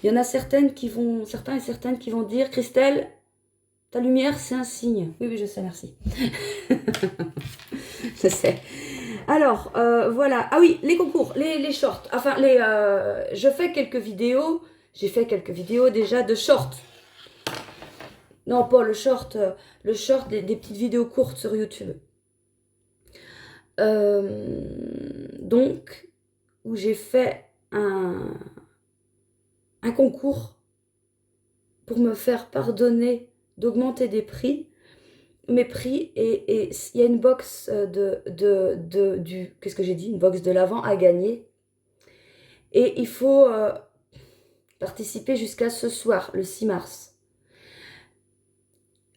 Il y en a certains et certaines qui vont dire, Christelle, ta lumière, c'est un signe. Oui, oui, je sais, merci. Je sais. Alors, voilà. Ah oui, les concours, les shorts. Enfin, je fais quelques vidéos. J'ai fait quelques vidéos déjà de shorts. Non, pas le short. Des petites vidéos courtes sur YouTube. Donc, où j'ai fait un concours pour me faire pardonner d'augmenter mes prix, et il y a une box qu'est-ce que j'ai dit? Une box de l'Avent à gagner. Et il faut participer jusqu'à ce soir, le 6 mars.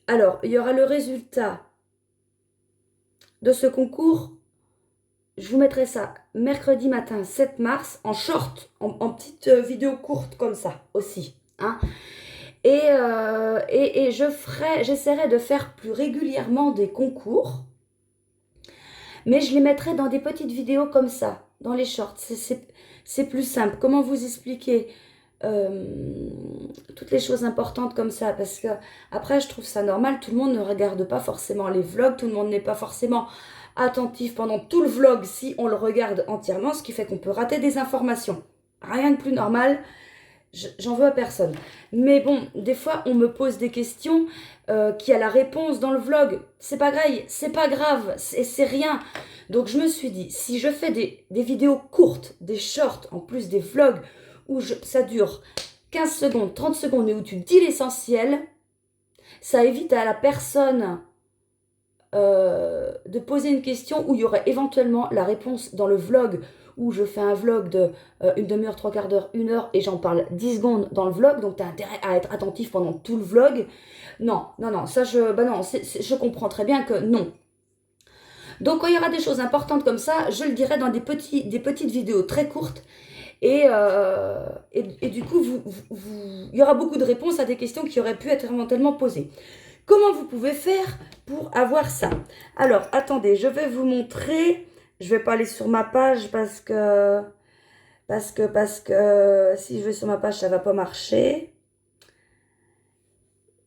Alors, il y aura le résultat de ce concours je vous mettrai ça mercredi matin 7 mars en short, en petite vidéo courte comme ça aussi. Hein. Et j'essaierai de faire plus régulièrement des concours, mais je les mettrai dans des petites vidéos comme ça, dans les shorts. C'est plus simple. Comment vous expliquer toutes les choses importantes comme ça? Parce que après, je trouve ça normal. Tout le monde ne regarde pas forcément les vlogs. Tout le monde n'est pas forcément attentif pendant tout le vlog si on le regarde entièrement, ce qui fait qu'on peut rater des informations. Rien de plus normal. J'en veux à personne. Mais bon, des fois, on me pose des questions qui a la réponse dans le vlog. C'est pas grave, c'est rien. Donc, je me suis dit, si je fais des vidéos courtes, des shorts, en plus des vlogs, où ça dure 15 secondes, 30 secondes, et où tu dis l'essentiel, ça évite à la personne de poser une question où il y aurait éventuellement la réponse dans le vlog, où je fais un vlog de une demi-heure, trois quarts d'heure, 1 heure, et j'en parle 10 secondes dans le vlog, donc tu as intérêt à être attentif pendant tout le vlog. Non, ça je comprends très bien que non. Donc quand il y aura des choses importantes comme ça, je le dirai dans des petites vidéos très courtes, et du coup, il y aura beaucoup de réponses à des questions qui auraient pu être éventuellement posées. Comment vous pouvez faire pour avoir ça? Alors, attendez, je vais vous montrer. Je vais pas aller sur ma page parce que si je vais sur ma page, ça va pas marcher.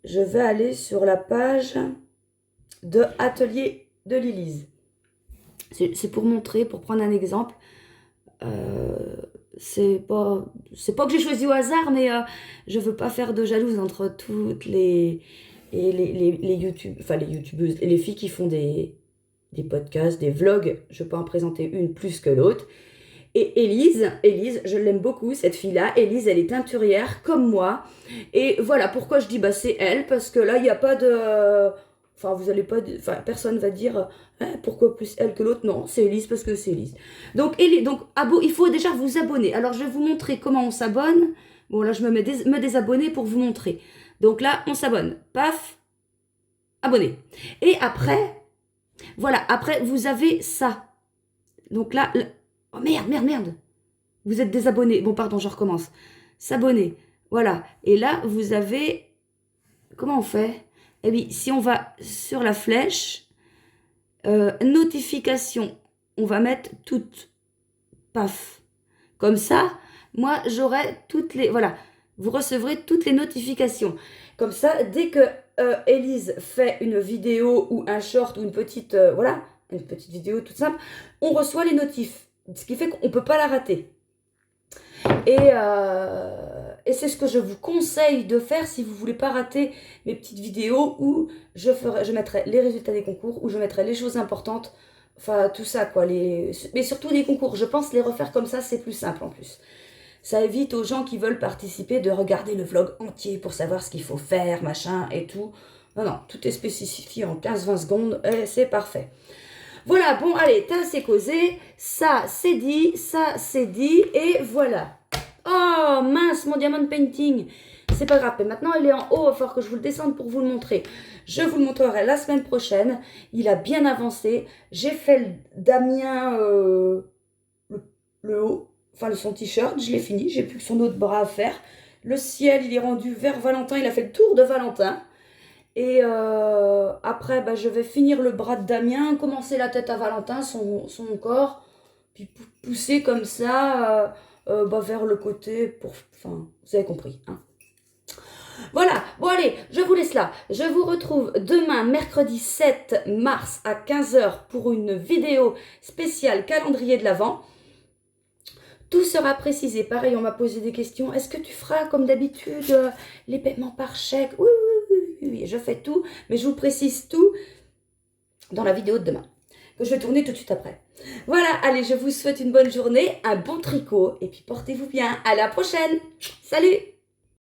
Je vais aller sur la page de Atelier de Lilise. C'est pour montrer, pour prendre un exemple. C'est pas que j'ai choisi au hasard, mais je veux pas faire de jalouse entre toutes les youtubeuses et les filles qui font des podcasts, des vlogs. Je peux en présenter une plus que l'autre. Et Élise, je l'aime beaucoup, cette fille-là. Élise, elle est teinturière, comme moi. Et voilà, pourquoi je dis, c'est elle, parce que là, il n'y a pas de... Enfin, vous allez pas... Enfin, personne va dire, pourquoi plus elle que l'autre? Non, c'est Élise, parce que c'est Élise. Donc, il faut déjà vous abonner. Alors, je vais vous montrer comment on s'abonne. Bon, là, je me désabonner pour vous montrer. Donc là, on s'abonne. Paf, abonné. Et après, voilà, après, vous avez ça. Donc là... Oh merde. Vous êtes désabonné. Bon, pardon, je recommence. S'abonner. Voilà. Et là, vous avez... Comment on fait? Eh bien, si on va sur la flèche, notification, on va mettre toutes. Paf. Comme ça, moi, j'aurai toutes les... Voilà. Vous recevrez toutes les notifications. Comme ça, dès que Élise fait une vidéo ou un short ou une petite... voilà, une petite vidéo toute simple, on reçoit les notifs. Ce qui fait qu'on ne peut pas la rater. Et c'est ce que je vous conseille de faire si vous ne voulez pas rater mes petites vidéos où je mettrai les résultats des concours, où je mettrai les choses importantes, enfin tout ça quoi. Mais surtout les concours, je pense les refaire comme ça, c'est plus simple en plus. Ça évite aux gens qui veulent participer de regarder le vlog entier pour savoir ce qu'il faut faire, machin et tout. Non, tout est spécifié en 15-20 secondes et c'est parfait. Voilà, bon, allez, t'as assez causé, ça c'est dit, et voilà. Oh, mince, mon diamond painting. C'est pas grave, mais maintenant il est en haut, il va falloir que je vous le descende pour vous le montrer. Je vous le montrerai la semaine prochaine. Il a bien avancé. J'ai fait le Damien, le haut, enfin son t-shirt, je l'ai fini, j'ai plus que son autre bras à faire. Le ciel, il est rendu vers Valentin, il a fait le tour de Valentin. Et après, je vais finir le bras de Damien, commencer la tête à Valentin, son corps, puis pousser comme ça vers le côté, enfin, vous avez compris. Hein. Voilà, bon allez, je vous laisse là. Je vous retrouve demain, mercredi 7 mars à 15h pour une vidéo spéciale calendrier de l'Avent. Tout sera précisé. Pareil, on m'a posé des questions. Est-ce que tu feras comme d'habitude les paiements par chèque? Oui, je fais tout, mais je vous précise tout dans la vidéo de demain, que je vais tourner tout de suite après. Voilà, allez, je vous souhaite une bonne journée, un bon tricot, et puis portez-vous bien. À la prochaine. Salut!